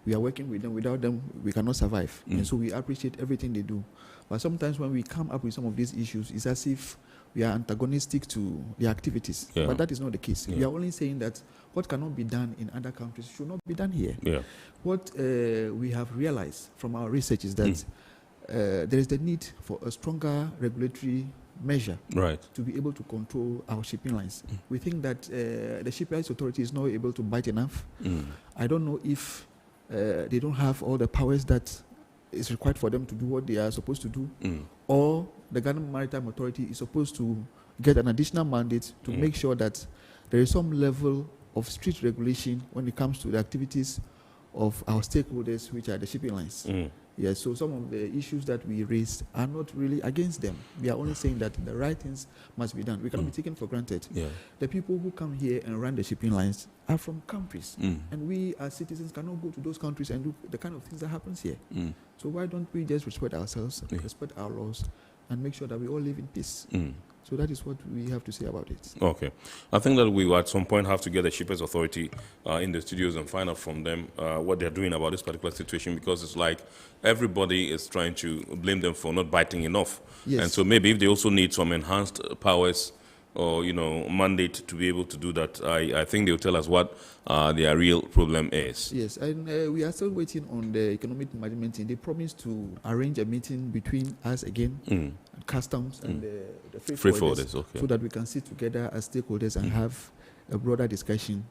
We are working with them. Without them, we cannot survive. And so we appreciate everything they do. But sometimes when we come up with some of these issues, it's as if we are antagonistic to their activities. But that is not the case. We are only saying that what cannot be done in other countries should not be done here. What we have realized from our research is that there is the need for a stronger regulatory measure to be able to control our shipping lines. We think that the Shipyards Authority is not able to bite enough. I don't know if they don't have all the powers that is required for them to do what they are supposed to do, or the Ghana Maritime Authority is supposed to get an additional mandate to make sure that there is some level of strict regulation when it comes to the activities of our stakeholders, which are the shipping lines. Yes, so some of the issues that we raised are not really against them. We are only saying that the right things must be done. We cannot be taken for granted. The people who come here and run the shipping lines are from countries, and we as citizens cannot go to those countries and do the kind of things that happens here. So why don't we just respect ourselves, respect our laws, and make sure that we all live in peace? So that is what we have to say about it. Okay. I think that we will at some point have to get the Shippers Authority in the studios and find out from them what they're doing about this particular situation, because it's like everybody is trying to blame them for not biting enough. Yes. And so maybe if they also need some enhanced powers or, mandate to be able to do that, I think they'll tell us what their real problem is. Yes, and we are still waiting on the economic management team. They promised to arrange a meeting between us again, customs and the freight forwarders, okay, so that we can sit together as stakeholders and have a broader discussion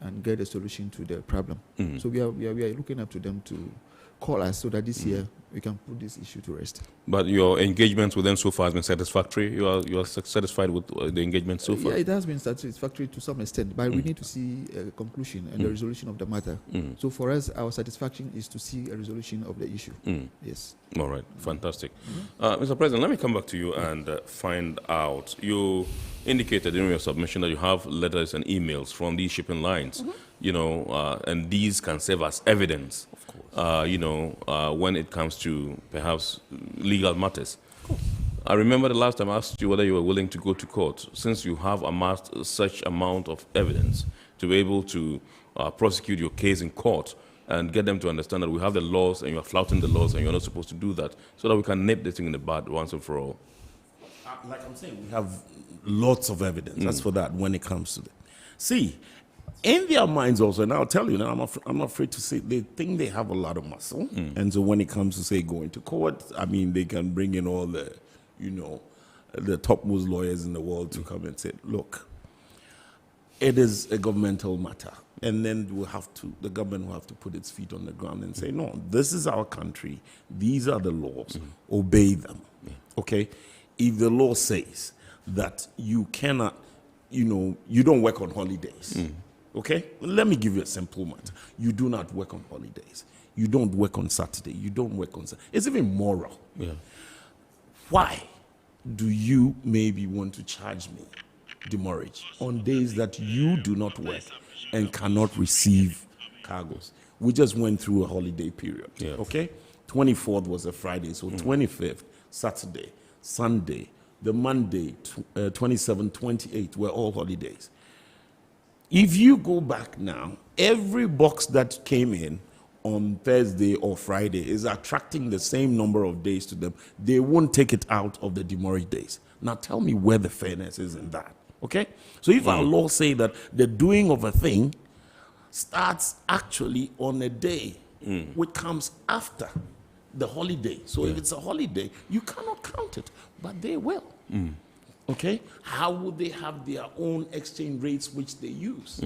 and get a solution to the problem. So we are looking up to them to call us so that this year we can put this issue to rest. But your engagement with them so far has been satisfactory? You are satisfied with the engagement so far? Yeah, it has been satisfactory to some extent, but we need to see a conclusion and the resolution of the matter. So for us, our satisfaction is to see a resolution of the issue. Yes. All right, fantastic. Mr. President, let me come back to you and find out. You indicated in your submission that you have letters and emails from these shipping lines, and these can serve as evidence, of course, when it comes to perhaps legal matters. I remember the last time I asked you whether you were willing to go to court, since you have amassed such amount of evidence to be able to prosecute your case in court and get them to understand that we have the laws and you are flouting the laws and you're not supposed to do that, so that we can nip this thing in the bud once and for all. Like I'm saying, we have lots of evidence. That's for that when it comes to it. See, in their minds also, and I'll tell you now, I'm afraid to say, they think they have a lot of muscle. And so when it comes to, say, going to court, I mean, they can bring in all the, the topmost lawyers in the world to come and say, look, it is a governmental matter. And then the government will have to put its feet on the ground and say, no, this is our country. These are the laws. Obey them. Okay? If the law says that you cannot, you don't work on holidays. Okay? Let me give you a simple matter. You do not work on holidays. You don't work on Saturday. You don't work on Saturday. It's even moral. Why do you maybe want to charge me demurrage on days that you do not work and cannot receive cargoes? We just went through a holiday period. Okay? 24th was a Friday, so 25th, Saturday, Sunday, the Monday, 27th, 28th were all holidays. If you go back now, every box that came in on Thursday or Friday is attracting the same number of days to them. They won't take it out of the demurrage days. Now tell me where the fairness is in that. Okay? So if our law say that the doing of a thing starts actually on a day which comes after the holiday. So if it's a holiday, you cannot count it, but they will. Okay? How would they have their own exchange rates which they use?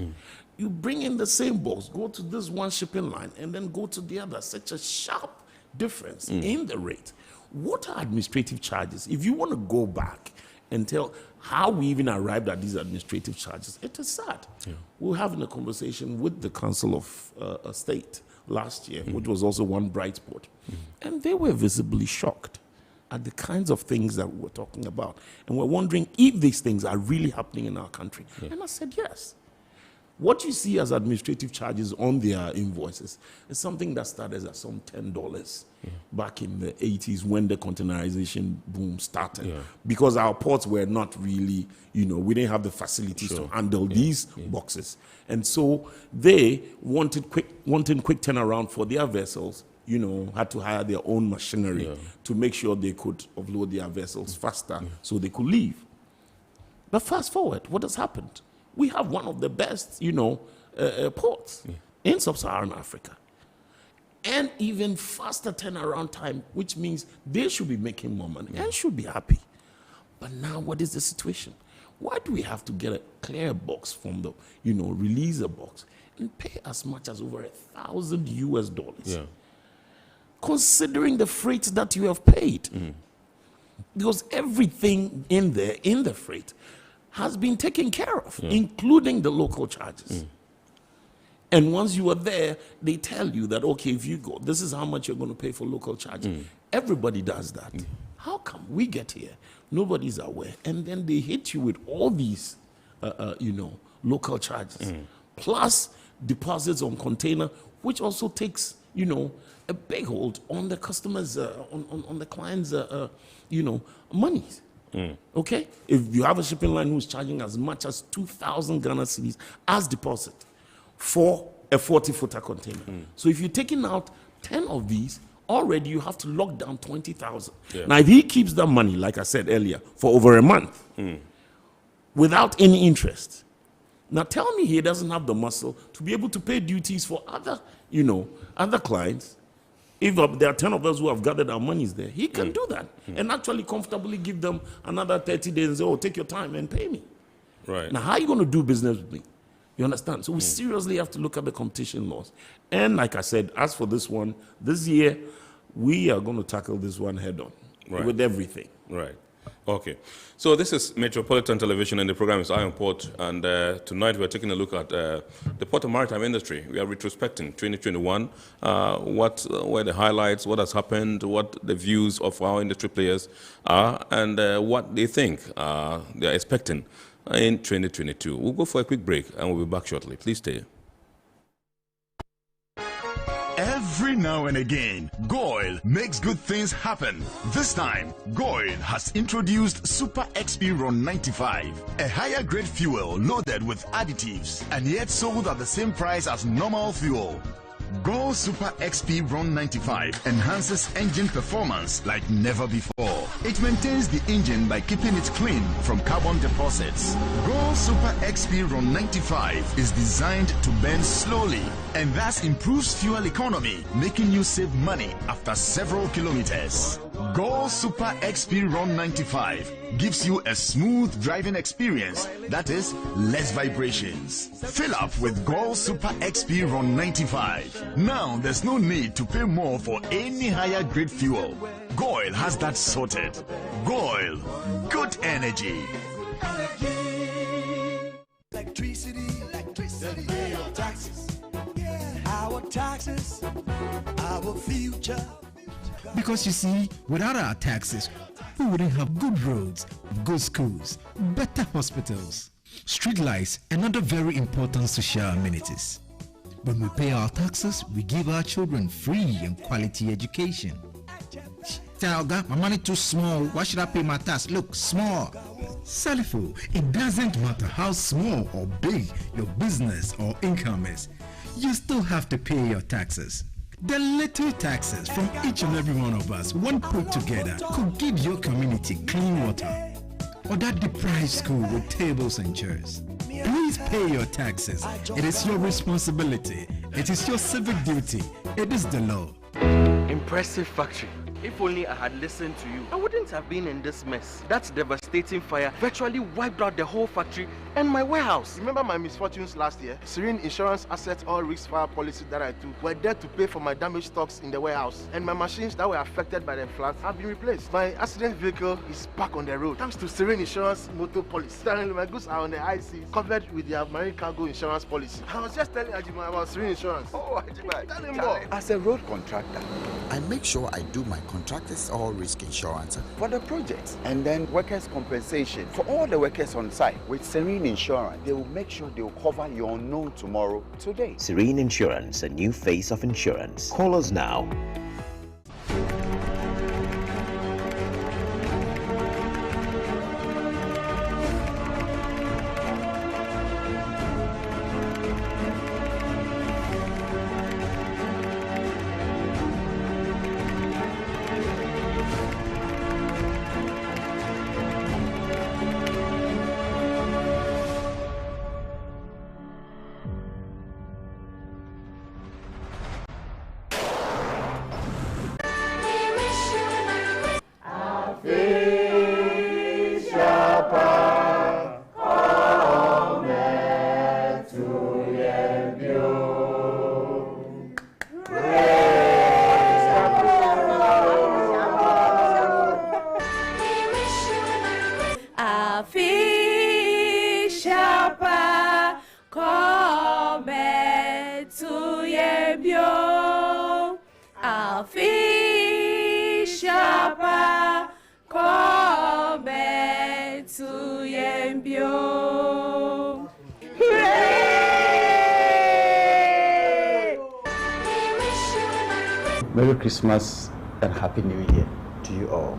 You bring in the same box, go to this one shipping line, and then go to the other. Such a sharp difference in the rate. What are administrative charges? If you want to go back and tell how we even arrived at these administrative charges, it is sad. We were having a conversation with the Council of State last year, which was also one bright spot. And they were visibly shocked at the kinds of things that we were talking about. And we're wondering if these things are really happening in our country. And I said, yes. What you see as administrative charges on their invoices is something that started at some $10 back in the 80s when the containerization boom started. Because our ports were not really, we didn't have the facilities to handle these boxes. And so they wanting quick turnaround for their vessels, had to hire their own machinery to make sure they could offload their vessels faster so they could leave. But fast forward, what has happened? We have one of the best, ports in sub-Saharan Africa. And even faster turnaround time, which means they should be making more money and should be happy. But now what is the situation? Why do we have to get a clear box from the, releaser box and pay as much as over $1,000 US? Considering the freight that you have paid. Because everything in there, in the freight, has been taken care of, including the local charges. And once you are there, they tell you that, okay, if you go, this is how much you're going to pay for local charges. Everybody does that. How come we get here? Nobody's aware. And then they hit you with all these, local charges. Plus deposits on container, which also takes, a big hold on the customers, on the clients, monies. Okay? If you have a shipping line who's charging as much as 2,000 Ghana cedis as deposit for a 40-footer container. So if you're taking out 10 of these, already you have to lock down 20,000. Now, if he keeps that money, like I said earlier, for over a month, without any interest, now tell me he doesn't have the muscle to be able to pay duties for other, other clients. If there are 10 of us who have gathered our monies there, he can do that and actually comfortably give them another 30 days and say, oh, take your time and pay me. Right. Now, how are you going to do business with me? You understand? So we seriously have to look at the competition laws. And like I said, as for this one, this year, we are going to tackle this one head on with everything. Right. Okay. So this is Metropolitan Television and the program is Iron Port. And tonight we're taking a look at the port and maritime industry. We are retrospecting 2021. What were the highlights, what has happened, what the views of our industry players are, and what they think they are expecting in 2022. We'll go for a quick break and we'll be back shortly. Please stay. Every now and again, Goil makes good things happen. This time, Goil has introduced Super XP Ron 95, a higher grade fuel loaded with additives and yet sold at the same price as normal fuel. Goil Super XP Ron 95 enhances engine performance like never before. It maintains the engine by keeping it clean from carbon deposits. Goil Super XP Ron 95 is designed to burn slowly and thus improves fuel economy, making you save money after several kilometers. Goil Super XP Ron 95 gives you a smooth driving experience, that is, less vibrations. Fill up with Goil Super XP Ron 95. Now there's no need to pay more for any higher grade fuel. Goil has that sorted. Goil, good energy. Electricity, pay your taxes. Our taxes, our future. Because you see, without our taxes, we wouldn't have good roads, good schools, better hospitals, street lights, and other very important social amenities. When we pay our taxes, we give our children free and quality education. Talga, my money too small. Why should I pay my tax? Look, small. Salifo, it doesn't matter how small or big your business or income is. You still have to pay your taxes. The little taxes from each and every one of us, when put together, could give your community clean water or that deprived school with tables and chairs. Please pay your taxes. It is your responsibility. It is your civic duty. It is the law. Impressive factory. If only I had listened to you, I wouldn't have been in this mess. That devastating fire virtually wiped out the whole factory and my warehouse. Remember my misfortunes last year? Serene Insurance Asset All Risk Fire policy that I took were there to pay for my damaged stocks in the warehouse. And my machines that were affected by the floods have been replaced. My accident vehicle is back on the road thanks to Serene Insurance motor policy. Currently, my goods are on the IC covered with their marine cargo insurance policy. I was just telling Ajima about Serene Insurance. Oh, Ajima, tell him more. As a road contractor, I make sure I do my contractors all risk insurance for the projects and then workers' compensation for all the workers on site. With Serene Insurance, they will make sure they will cover your unknown tomorrow today. Serene Insurance, a new face of insurance. Call us now. Yembio. Hooray! Merry Christmas and Happy New Year to you all.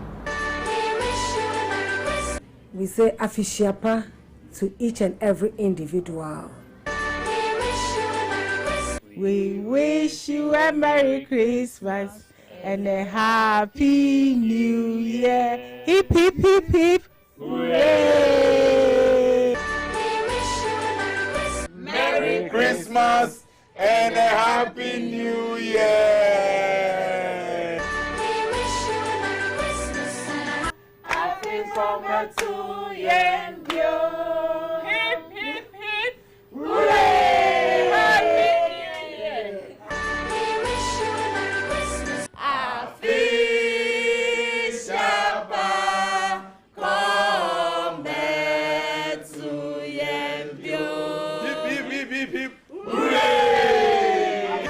We say Afishiapa to each and every individual. We wish you a Merry Christmas and a Happy New Year. Hip, hip, hip, hip. Hooray! Merry Christmas and a Happy New Year. Happy summer to you. Hip, hip, hip. Hooray! Happy New Year. Afishaba, come back to Yembio. Hip, hip, hip, hip, hip. Hooray!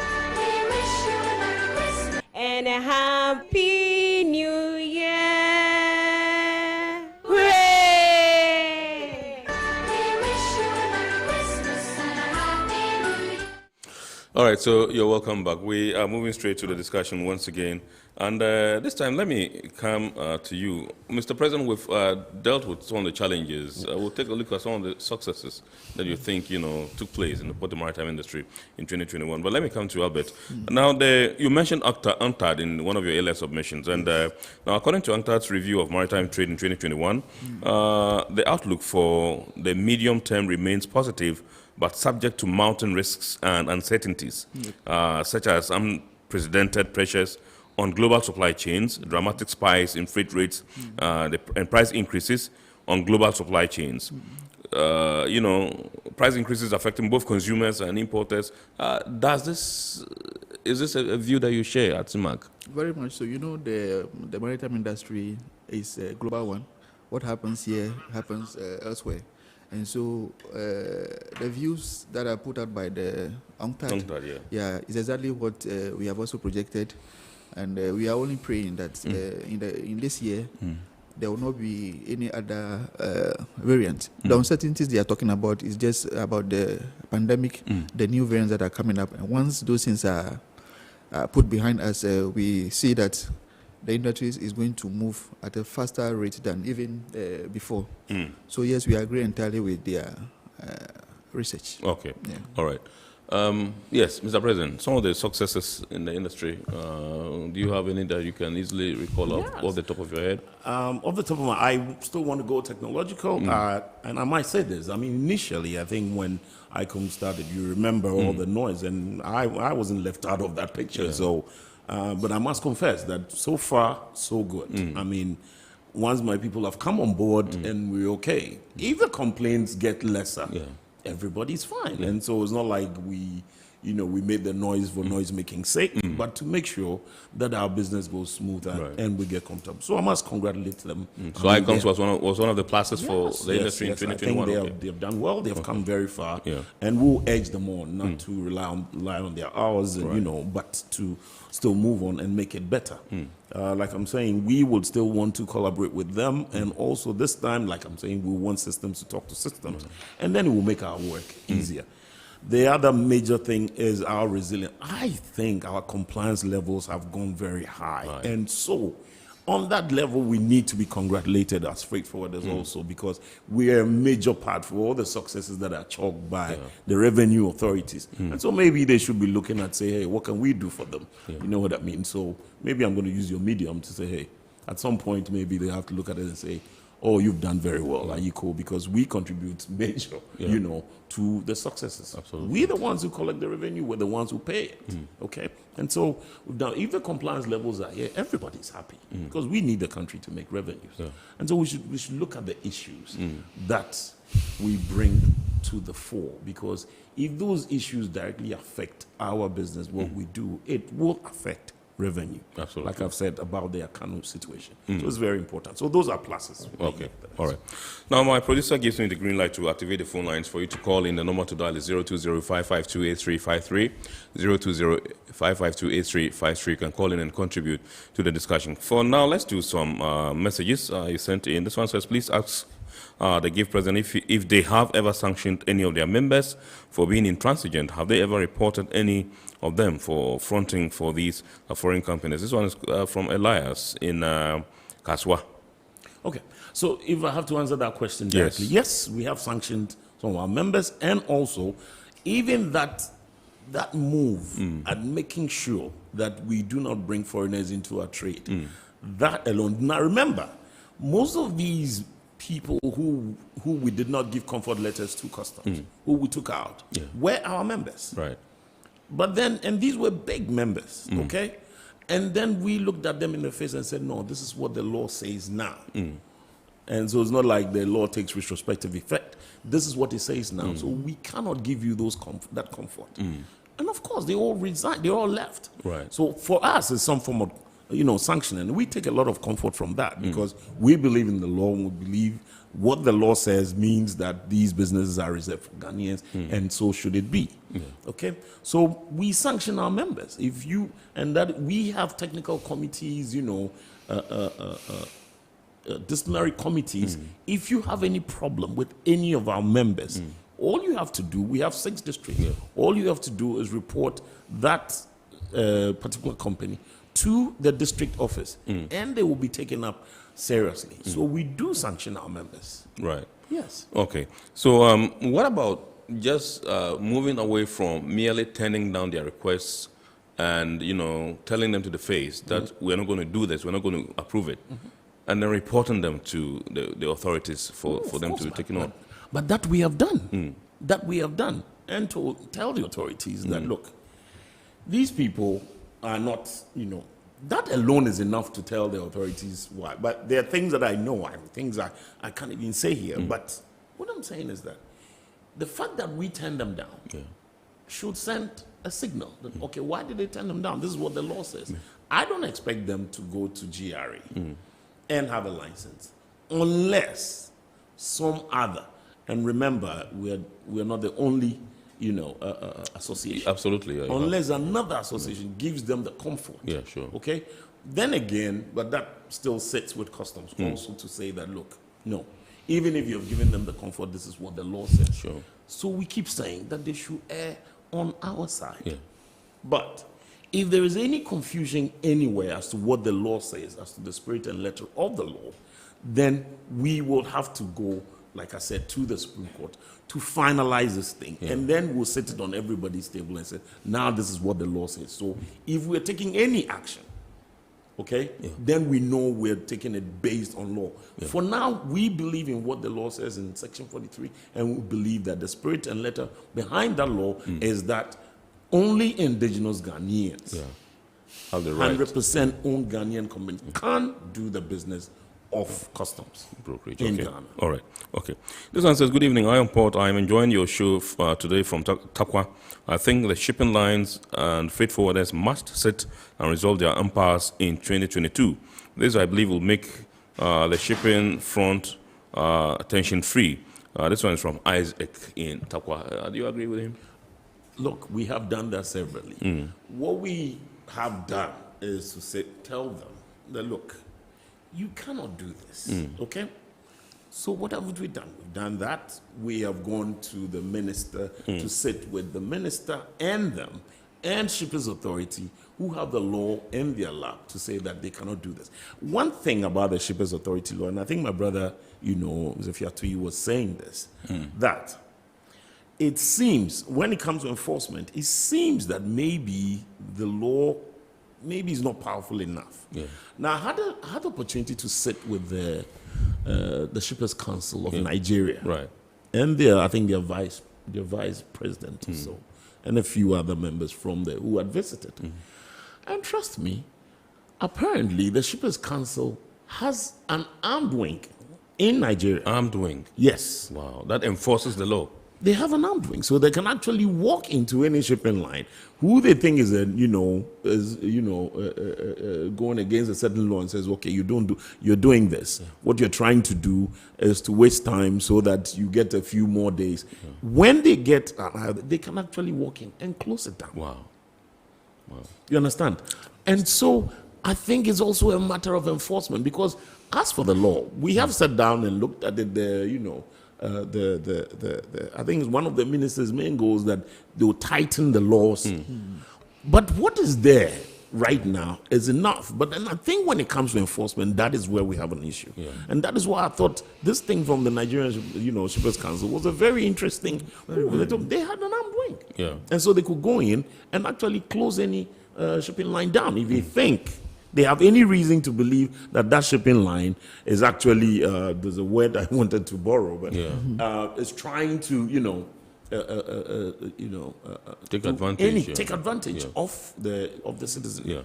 And a Happy New Year. Hooray! All right, so you're welcome back. We are moving straight to the discussion once again. And this time, let me come to you. Mr. President, we've dealt with some of the challenges. We'll take a look at some of the successes that you think, took place in the port and maritime industry in 2021. But let me come to Albert. Now, you mentioned UNCTAD in one of your earlier submissions. And now, according to UNCTAD's review of maritime trade in 2021, the outlook for the medium term remains positive, but subject to mounting risks and uncertainties, such as unprecedented pressures on global supply chains, dramatic spikes in freight rates, and price increases on global supply chains. Price increases affecting both consumers and importers. Is this a view that you share at CIMAC? Very much so. The maritime industry is a global one. What happens here happens elsewhere. And so the views that are put out by the UNCTAD, is exactly what we have also projected. And we are only praying that in this year, there will not be any other variant. The uncertainties they are talking about is just about the pandemic, the new variants that are coming up. And once those things are put behind us, we see that the industry is going to move at a faster rate than even before. So yes, we agree entirely with their research. Okay, all right. Yes, Mr. President, some of the successes in the industry, do you have any that you can easily recall off the top of your head? Off the top of I still want to go technological, and I might say this. I mean, initially, I think when ICOM started, you remember all the noise, and I wasn't left out of that picture. So, but I must confess that so far, so good. I mean, once my people have come on board and we're okay, if the complaints get lesser, everybody's fine. And so it's not like we made the noise for noise making sake, but to make sure that our business goes smoother and we get comfortable. So I must congratulate them. So ICOMS was one of the pluses for the industry in 2021. I think they've done well. They've come very far, and we'll edge them on, not to rely on their hours, and, but to still move on and make it better. Like I'm saying, we would still want to collaborate with them, and also this time, like I'm saying, we want systems to talk to systems, and then it will make our work easier. The other major thing is our resilience. I think our compliance levels have gone very high, and so on that level, we need to be congratulated as freight forwarders also, because we are a major part for all the successes that are chalked by the revenue authorities. And so maybe they should be looking at, say, hey, what can we do for them? You know what I mean? So maybe I'm going to use your medium to say, hey, at some point, maybe they have to look at it and say, oh, you've done very well, are you cool? Because we contribute major, to the successes. Absolutely. We're the ones who collect the revenue, we're the ones who pay it, okay? And so now, if the compliance levels are here, everybody's happy, because we need the country to make revenues. And so we should look at the issues that we bring to the fore, because if those issues directly affect our business, what we do, it will affect revenue. Absolutely. Like I've said about the Akano situation. So it's very important. So those are pluses. Okay. All right. Now, my producer gives me the green light to activate the phone lines for you to call in. The number to dial is 020-552-8353, 020-552-8353. You can call in and contribute to the discussion. For now, let's do some messages you sent in. This one says, please ask they give President if they have ever sanctioned any of their members for being intransigent. Have they ever reported any of them for fronting for these foreign companies? This one is from Elias in Kaswa. Okay, so if I have to answer that question directly, yes, we have sanctioned some of our members, and also even that move at making sure that we do not bring foreigners into our trade, that alone. Now remember, most of these people who we did not give comfort letters to customs, who we took out, were our members. Right. But then, and these were big members, okay? And then we looked at them in the face and said, no, this is what the law says now. And so it's not like the law takes retrospective effect. This is what it says now. So we cannot give you that comfort. And of course, they all resigned. They all left. Right. So for us, it's some form of, sanction. And we take a lot of comfort from that because we believe in the law. And we believe what the law says means that these businesses are reserved for Ghanaians, and so should it be. Okay? So we sanction our members. And that we have technical committees, disciplinary committees. If you have any problem with any of our members, all you have to do, we have 6 districts, all you have to do is report that particular company to the district office, and they will be taken up seriously. So we do sanction our members. Right. Yes. Okay. So what about just moving away from merely turning down their requests and, telling them to the face that we're not going to do this, we're not going to approve it, and then reporting them to the authorities for them to be taken on? But that we have done. That we have done. And to tell the authorities that, look, these people are not, that alone is enough to tell the authorities why. But there are things that I know, things I can't even say here. But what I'm saying is that the fact that we turn them down should send a signal that, okay, why did they turn them down? This is what the law says. I don't expect them to go to GRA and have a license unless some other, and remember, we're not the only, association. Absolutely. Unless another association gives them the comfort. Yeah, sure. Okay? Then again, but that still sits with customs also to say that, look, no, even if you've given them the comfort, this is what the law says. Sure. So we keep saying that they should err on our side. Yeah. But if there is any confusion anywhere as to what the law says, as to the spirit and letter of the law, then we will have to go, like I said, to the Supreme Court to finalize this thing. And then we'll set it on everybody's table and say, now this is what the law says. So if we're taking any action, okay, then we know we're taking it based on law. For now, we believe in what the law says in Section 43, and we believe that the spirit and letter behind that law is that only indigenous Ghanaians, have the right. 100% owned Ghanaian companies can do the business of customs brokerage in Ghana. All right. Okay. This one says, good evening, I am Port. I am enjoying your show today from Takwa. I think the shipping lines and freight forwarders must sit and resolve their impasse in 2022. This, I believe, will make the shipping front tension-free. This one is from Isaac in Takwa. Do you agree with him? Look, we have done that severally. What we have done is to tell them that, look, you cannot do this, okay? So what have we done? We've done that. We have gone to the minister to sit with the minister and them and Shippers Authority, who have the law in their lap, to say that they cannot do this. One thing about the Shippers Authority law, and I think my brother, Mr. Fiatui, was saying this, that it seems, when it comes to enforcement, it seems that maybe the law is not powerful enough. Now, I had the opportunity to sit with the Shippers Council of Nigeria, right? And I think their vice president or so, and a few other members from there who had visited. And trust me, apparently the Shippers Council has an armed wing in Nigeria. Armed wing? Yes. Wow, that enforces the law. They have an armed wing, so they can actually walk into any shipping line who they think is going against a certain law and says, okay, you're doing this. What you're trying to do is to waste time so that you get a few more days. When they get, they can actually walk in and close it down. Wow. You understand? And so I think it's also a matter of enforcement, because as for the law, we have sat down and looked at it. I think it's one of the minister's main goals that they will tighten the laws. But what is there right now is enough. But then I think when it comes to enforcement, that is where we have an issue. And that is why I thought this thing from the Nigerian Shippers Council was a very interesting move. They had an armed wing. And so they could go in and actually close any shipping line down if they think they have any reason to believe that that shipping line is actually, there's a word I wanted to borrow, but is trying to, take advantage. Take advantage of the citizen.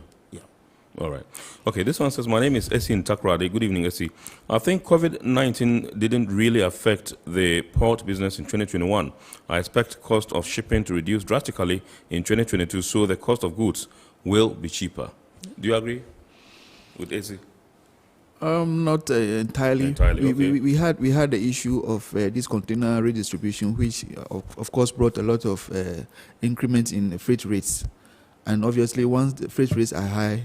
All right. Okay, this one says, my name is Essie Ntakrade. Good evening, Essie. I think COVID-19 didn't really affect the port business in 2021. I expect cost of shipping to reduce drastically in 2022, so the cost of goods will be cheaper. Do you agree with Essie? Not entirely. Okay. We had the issue of this container redistribution, which of course brought a lot of increments in freight rates, and obviously once the freight rates are high,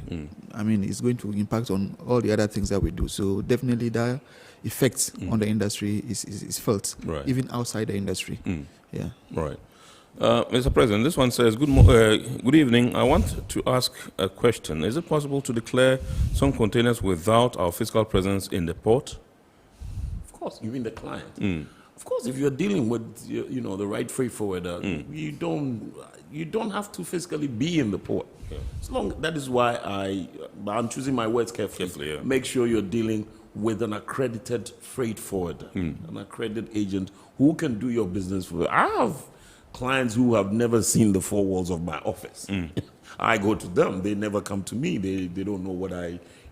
I mean it's going to impact on all the other things that we do. So definitely that effect on the industry is felt, even outside the industry. Yeah. Right. Mr. President, this one says, good evening. I want to ask a question. Is it possible to declare some containers without our physical presence in the port? Of course, you mean the client. Of course, if you're dealing with the right freight forwarder, you don't have to physically be in the port. That is why I'm choosing my words carefully. Make sure you're dealing with an accredited freight forwarder, an accredited agent who can do your business for you. I have clients who have never seen the four walls of my office. I go to them. They never come to me. They don't know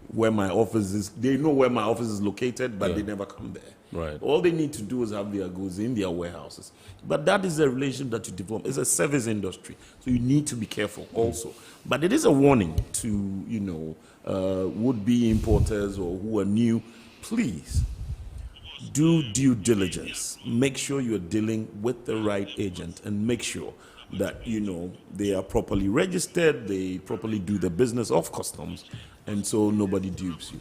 where my office is. They know where my office is located, but they never come there. Right. All they need to do is have their goods in their warehouses. But that is a relation that you develop. It's a service industry, so you need to be careful also. But it is a warning to would-be importers or who are new. Please do due diligence. Make sure you're dealing with the right agent, and make sure that they are properly registered, they properly do the business of customs, and so nobody dupes you.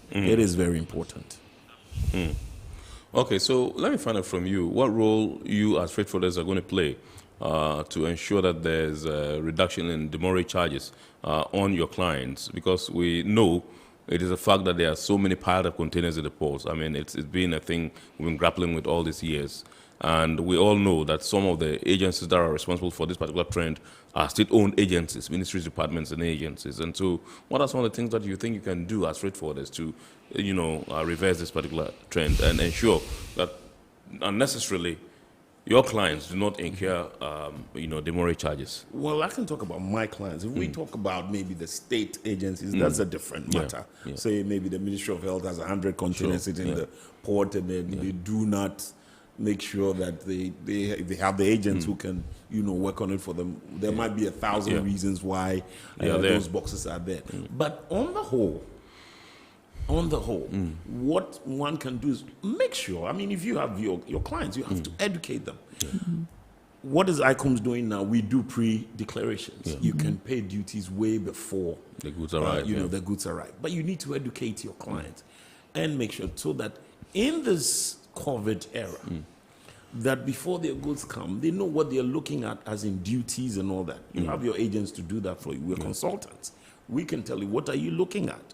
It is very important. Okay, so let me find out from you what role you as freight forwarders are going to play to ensure that there's a reduction in demurrage charges on your clients, because we know it is a fact that there are so many piled up containers in the ports. I mean, it's been a thing we've been grappling with all these years. And we all know that some of the agencies that are responsible for this particular trend are state-owned agencies, ministries, departments, and agencies. And so what are some of the things that you think you can do as freight forwarders to, reverse this particular trend and ensure that unnecessarily your clients do not incur, demurrage charges? Well, I can talk about my clients. If we talk about maybe the state agencies, that's a different matter. Say maybe the Ministry of Health has 100 containers sitting in the port, and then they do not make sure that they have the agents who can work on it for them. There might be 1,000 reasons why those boxes are there. But on the whole, what one can do is make sure, I mean, if you have your clients, you have to educate them. What is ICOMS doing now? We do pre-declarations. You can pay duties way before the goods arrive. The goods arrive. But you need to educate your clients and make sure so that in this COVID era, that before their goods come, they know what they're looking at as in duties and all that. You have your agents to do that for you. We're consultants. We can tell you, what are you looking at?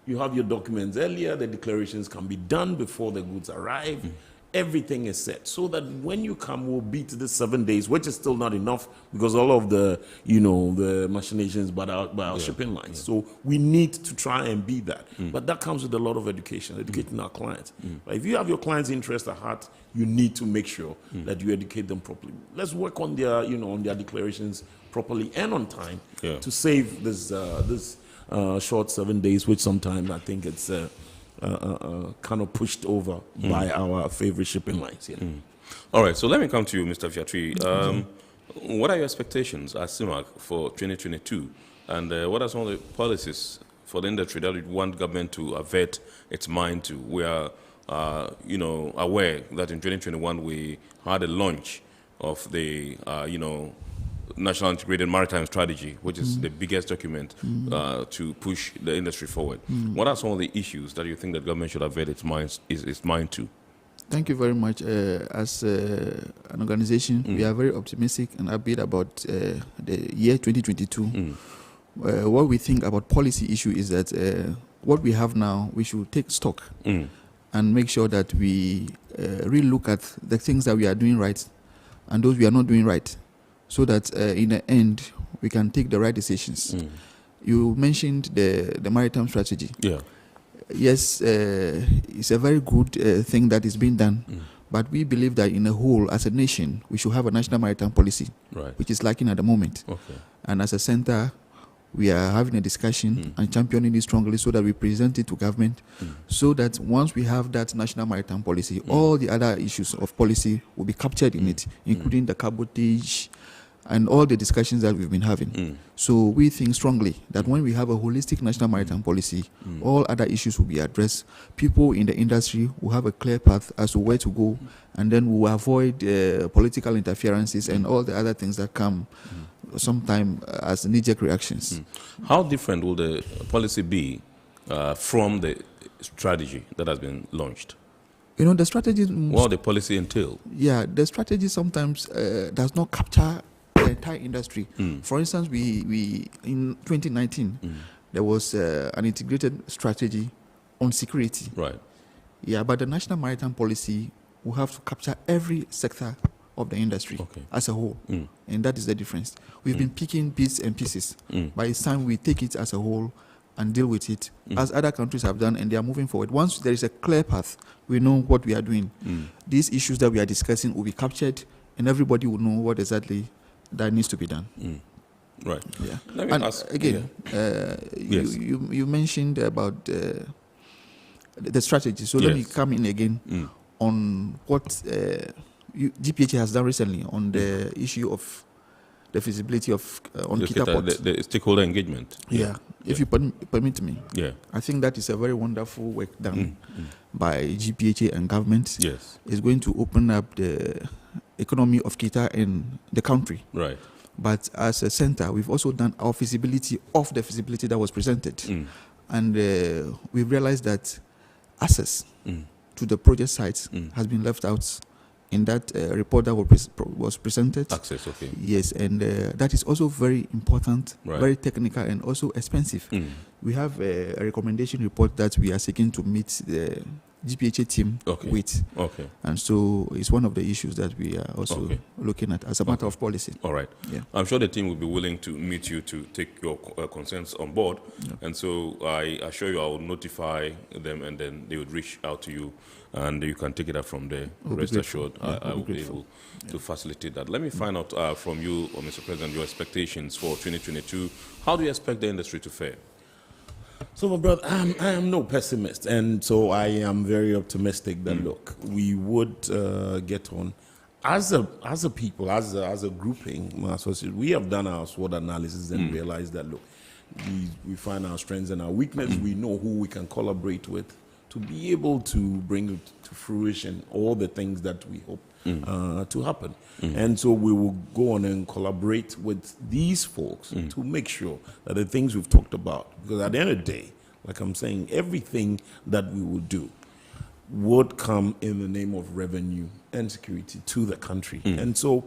You have your documents earlier. The declarations can be done before the goods arrive. Everything is set so that when you come, we'll beat the 7 days, which is still not enough because all of the, the machinations by our shipping lines. So we need to try and beat that. But that comes with a lot of educating our clients. But if you have your clients' interest at heart, you need to make sure that you educate them properly. Let's work on their, on their declarations properly and on time to save this short 7 days, which sometimes I think it's kind of pushed over by our favorite shipping lines. All right, so let me come to you, Mr. Fiatri. What are your expectations at CIMAC for 2022? And what are some of the policies for the industry that you want government to avert its mind to? We are, aware that in 2021 we had a launch of the, National Integrated Maritime Strategy, which is the biggest document to push the industry forward. What are some of the issues that you think the government should avert its mind to? Thank you very much. As an organization, we are very optimistic and upbeat about the year 2022. What we think about policy issue is that what we have now, we should take stock and make sure that we really look at the things that we are doing right and those we are not doing right, so that in the end, we can take the right decisions. You mentioned the maritime strategy. Yeah. Yes, it's a very good thing that is being done, but we believe that in a whole, as a nation, we should have a national maritime policy, which is lacking at the moment. Okay. And as a center, we are having a discussion and championing it strongly so that we present it to government, so that once we have that national maritime policy, all the other issues of policy will be captured in it, including the cabotage and all the discussions that we've been having. So we think strongly that when we have a holistic national maritime policy, all other issues will be addressed. People in the industry will have a clear path as to where to go, and then we will avoid political interferences and all the other things that come sometimes as knee-jerk reactions. How different will the policy be from the strategy that has been launched? You know, the strategy... What the policy entail? Yeah, the strategy sometimes does not capture the entire industry. For instance, we in 2019, there was an integrated strategy on security. Right. Yeah, but the national maritime policy will have to capture every sector of the industry as a whole. And that is the difference. We've been picking bits and pieces. By the time we take it as a whole and deal with it, as other countries have done, and they are moving forward. Once there is a clear path, we know what we are doing. These issues that we are discussing will be captured, and everybody will know what exactly that needs to be done. Right. Yeah. Let me ask again, yes. you mentioned about the strategy. So let me come in again on what GPHA has done recently on the issue of the feasibility of on Kita Port. The stakeholder engagement. Yeah. If you permit me. Yeah. I think that is a very wonderful work done by GPHA and government. Yes. It's going to open up the economy of Kita and the country. Right. But as a center, we've also done our feasibility of the feasibility that was presented. And we've realized that access to the project sites has been left out in that report that was presented. Access, okay. Yes, and that is also very important, very technical, and also expensive. We have a recommendation report that we are seeking to meet the GPHA team with. Okay. And so it's one of the issues that we are also looking at as a matter of policy. All right. Yeah. I'm sure the team will be willing to meet you to take your concerns on board. And so I assure you I will notify them, and then they would reach out to you, and you can take it up from there. Rest assured, I will be able to facilitate that. Let me find out from you, Mr. President, your expectations for 2022. How do you expect the industry to fare? So, my brother, I am no pessimist, and so I am very optimistic that look, we would get on as a people, as a grouping. We have done our SWOT analysis and realized that look, we find our strengths and our weaknesses. We know who we can collaborate with to be able to bring to fruition all the things that we hope to happen. And so we will go on and collaborate with these folks to make sure that the things we've talked about, because at the end of the day, like I'm saying, everything that we will do would come in the name of revenue and security to the country. And so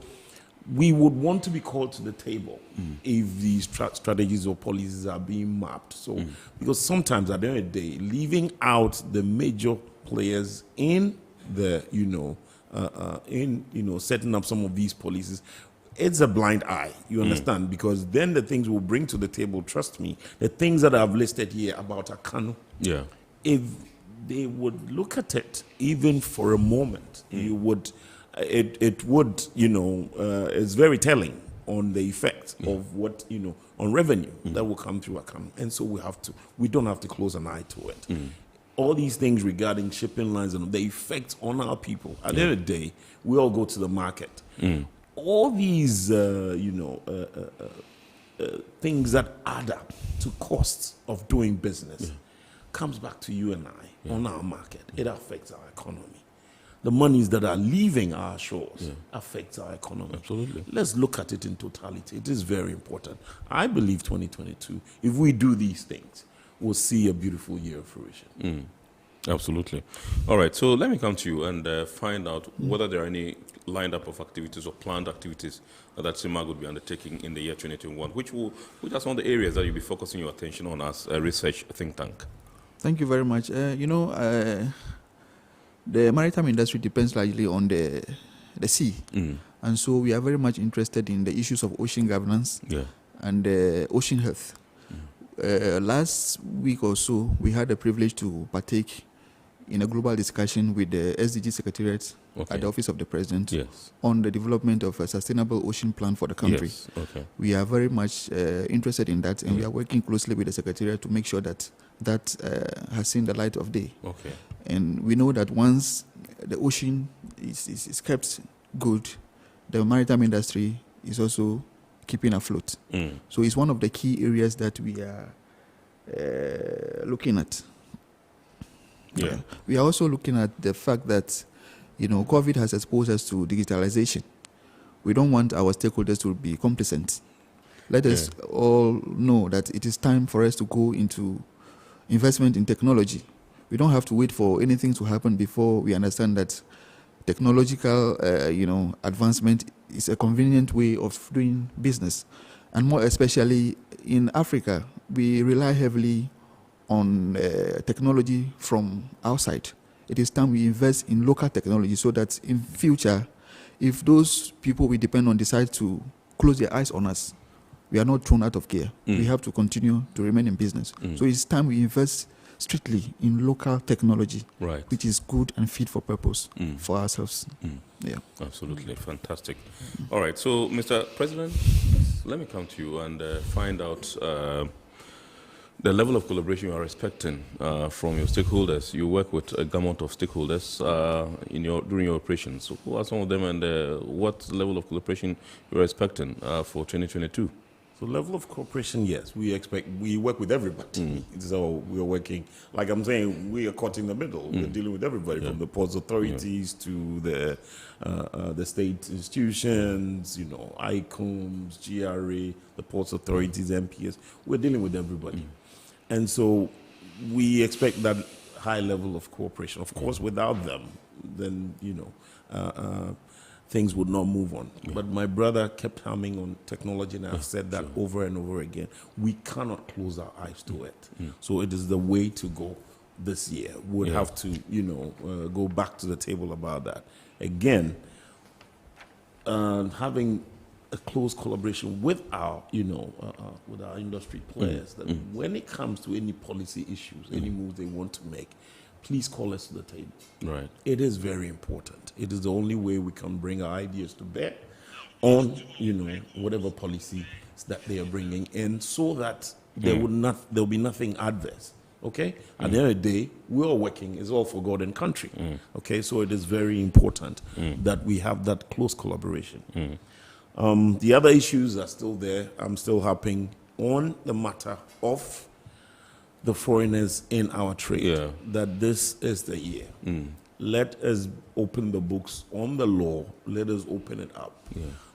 we would want to be called to the table if these strategies or policies are being mapped. So, because sometimes at the end of the day, leaving out the major players in the, setting up some of these policies, it's a blind eye, you understand? Because then the things we'll bring to the table, trust me, the things that I've listed here about Akanu, if they would look at it even for a moment, it would, it's very telling on the effect of what, on revenue that will come through Akanu. And so we don't have to close an eye to it. All these things regarding shipping lines and the effect on our people. At the end of the day, we all go to the market. All these, things that add up to costs of doing business comes back to you and I on our market. It affects our economy. the monies that are leaving our shores affects our economy. Absolutely. Let's look at it in totality. It is very important. I believe 2022, if we do these things, we'll see a beautiful year of fruition. Absolutely. All right, so let me come to you and find out whether there are any lined up of activities or planned activities that CIMAG would be undertaking in the year 2021, which are some of the areas that you'll be focusing your attention on as a research think tank. Thank you very much. The maritime industry depends largely on the sea. And so we are very much interested in the issues of ocean governance and ocean health. Last week or so, we had the privilege to partake in a global discussion with the SDG Secretariat at the Office of the President on the development of a sustainable ocean plan for the country. We are very much interested in that, and we are working closely with the Secretariat to make sure that has seen the light of day. And we know that once the ocean is kept good, the maritime industry is also keeping afloat. So it's one of the key areas that we are looking at. We are also looking at the fact that, COVID has exposed us to digitalization. We don't want our stakeholders to be complacent. Let us all know that it is time for us to go into investment in technology. We don't have to wait for anything to happen before we understand that technological, advancement is a convenient way of doing business. And more especially in Africa, we rely heavily on technology from outside. It is time we invest in local technology so that in future, if those people we depend on decide to close their eyes on us, we are not thrown out of gear. We have to continue to remain in business. So it's time we invest strictly in local technology, which is good and fit for purpose for ourselves. Absolutely. Fantastic. All right. So, Mr. President, let me come to you and find out the level of collaboration you are expecting from your stakeholders. You work with a gamut of stakeholders during your operations. So who are some of them, and what level of collaboration you are expecting for 2022? So level of cooperation, yes, we work with everybody. So we are working, like I'm saying, we are caught in the middle. We're dealing with everybody, from the ports authorities to the state institutions, ICOMs, GRA, the ports authorities, MPS. We're dealing with everybody. And so we expect that high level of cooperation. Of course, without them, then, things would not move on. But my brother kept hammering on technology, and I've said that over and over again. We cannot close our eyes to it. So it is the way to go this year. We'll have to, go back to the table about that. Again, having a close collaboration with our, with our industry players, that when it comes to any policy issues, any moves they want to make, please call us to the table. Right. It is very important. It is the only way we can bring our ideas to bear on, whatever policy that they are bringing in, so that there'll be nothing adverse. Okay? At the end of the day, we're all working. It's all for God and country. Okay? So it is very important that we have that close collaboration. The other issues are still there. I'm still harping on the matter of the foreigners in our trade, that this is the year. Let us open the books on the law. Let us open it up.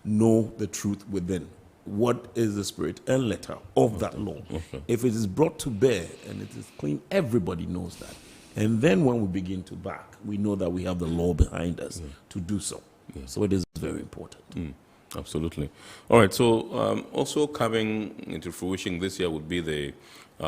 Know the truth within. What is the spirit and letter of that law? If it is brought to bear and it is clean, everybody knows that. And then when we begin to back, we know that we have the law behind us to do so. So it is very important. Absolutely. All right. So also coming into fruition this year would be the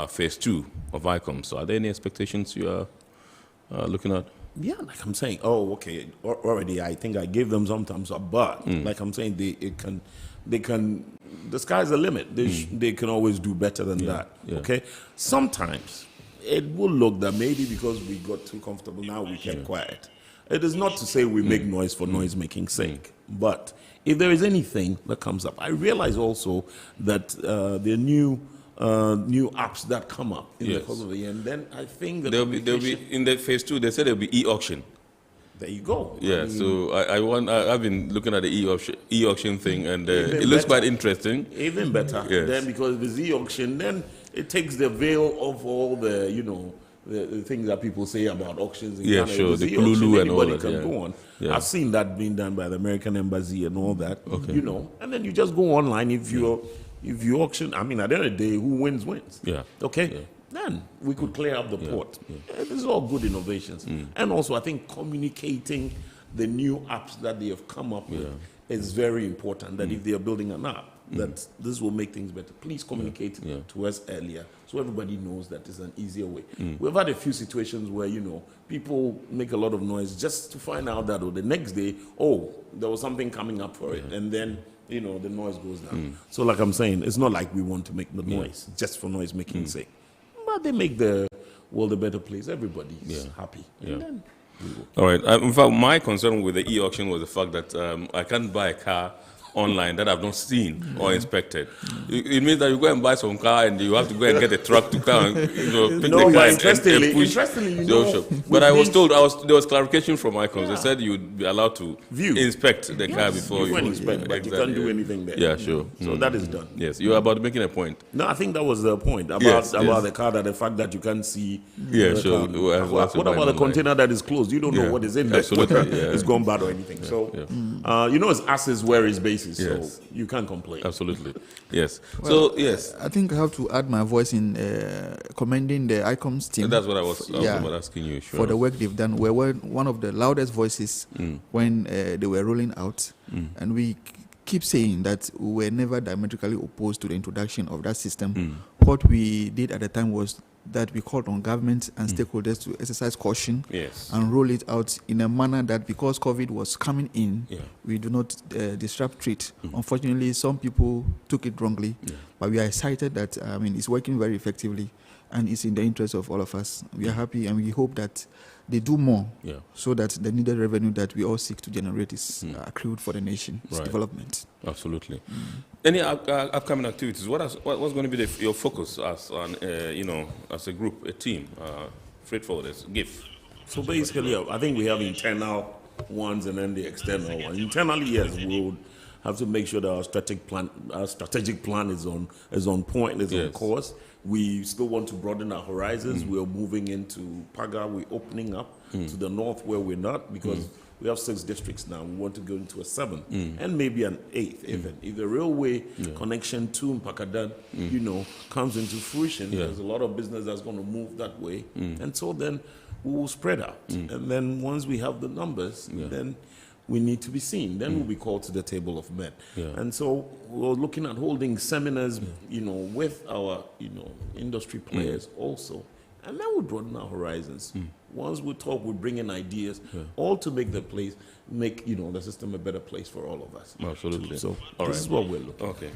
phase 2 of ICOM. So are there any expectations you are looking at? Yeah, like I'm saying, already I think I gave them some thumbs up, but like I'm saying, they can, the sky's the limit. They can always do better than that. Okay? Sometimes it will look that maybe because we got too comfortable now we kept quiet. It is not to say we make noise for noise making sake, but if there is anything that comes up, I realize also that there are new apps that come up in the course of the year, and then I think that there'll be in the phase 2. They said there'll be e-auction. There you go. Yeah, so I've been looking at the e-auction thing, and it looks quite interesting. Even better. Then because if it's e-auction, then it takes the veil of all the the things that people say about auctions in Yeah, Ghana. sure, the Auction, Kululu and all anybody that. can Yeah. go on. Yeah. I've seen that being done by the American embassy and all that. Okay. You know, and then you just go online. If you auction, I mean, at the end of the day, who wins wins. Yeah. Okay. Yeah. Then we could clear up the port. This is all good innovations, and also I think communicating the new apps that they have come up with is very important. That if they are building an app, that this will make things better. Please communicate to us earlier so everybody knows that it's an easier way. We've had a few situations where, you know, people make a lot of noise just to find out that the next day, there was something coming up for it. And then, you know, the noise goes down. So like I'm saying, it's not like we want to make the noise just for noise making sake. But they make the world a better place. Everybody's happy. And then all right. In fact, my concern with the e-auction was the fact that I can't buy a car online that I've not seen or inspected. It means that you go and buy some car and you have to go and get a truck to come and pick the car and push. Interestingly, you know, but I was told there was clarification from ICONS. They said you'd be allowed to inspect the car before you inspect, but you can't do anything there. Yeah, sure. So that is done. Yes, you were about making a point. No, I think that was the point about the car, that the fact that you can't see. Yeah, sure. What about the container that is closed? You don't know what is in there. Absolutely. It's gone bad or anything. So, you know, it's asses where it's basis. So you can't complain. Absolutely. Yes. Well, so, yes. I think I have to add my voice in commending the ICOMS team. And that's what I was about asking you. Sure. For the work they've done. We were one of the loudest voices when they were rolling out. And we keep saying that we were never diametrically opposed to the introduction of that system. What we did at the time was that we called on government and stakeholders to exercise caution and roll it out in a manner that, because COVID was coming in, we do not disrupt trade. Unfortunately, some people took it wrongly, but we are excited that it's working very effectively and it's in the interest of all of us. We are happy and we hope that they do more so that the needed revenue that we all seek to generate is accrued for the nation's development. Absolutely. Any upcoming activities? What's going to be your focus as as a group, a team, freight forwarders, GIF? So basically, I think we have internal ones and then the external ones. Internally, yes, we'll have to make sure that our strategic plan is on point, is on course. We still want to broaden our horizons. We're moving into Paga. We're opening up to the north where we're not, because we have 6 districts now. We want to go into a 7th and maybe an 8th even. If the railway connection to Mpakadan, comes into fruition, there's a lot of business that's going to move that way. And so then we will spread out. And then once we have the numbers, then we need to be seen. Then we'll be called to the table of men. And so we're looking at holding seminars, with our, industry players also. And then we'll broaden our horizons. Once we talk, we bring in ideas, all to make the system a better place for all of us. Absolutely. So this is what we're looking. Okay.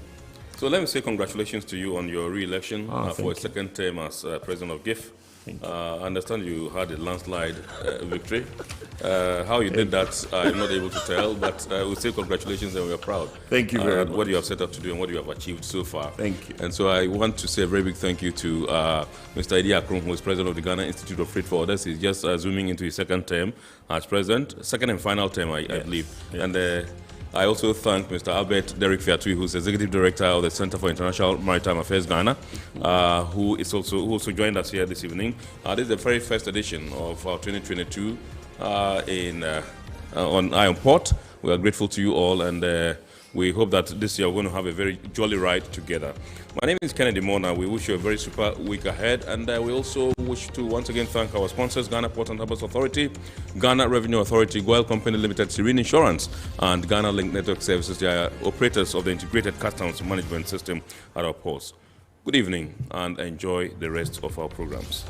So let me say congratulations to you on your re-election for a second term as president of GIF. I understand you had a landslide victory. How you did that, I'm not able to tell, but we'll say congratulations and we're proud. Thank you very much. What you have set up to do and what you have achieved so far. Thank you. And so I want to say a very big thank you to Mr. Idi Akron, who is president of the Ghana Institute of Freight Forwarders. He's just zooming into his second term as president, second and final term, I believe. Yes. And I also thank Mr. Albert Derek Fiatui, who's Executive Director of the Center for International Maritime Affairs Ghana, who also joined us here this evening. This is the very first edition of our 2022 on Iron Port. We are grateful to you all, and we hope that this year we're going to have a very jolly ride together. My name is Kennedy Mona. We wish you a very super week ahead, and we also wish to once again thank our sponsors, Ghana Port and Harbours Authority, Ghana Revenue Authority, Goyle Company Limited, Serene Insurance, and Ghana Link Network Services. They are operators of the Integrated Customs Management System at our ports. Good evening, and enjoy the rest of our programs.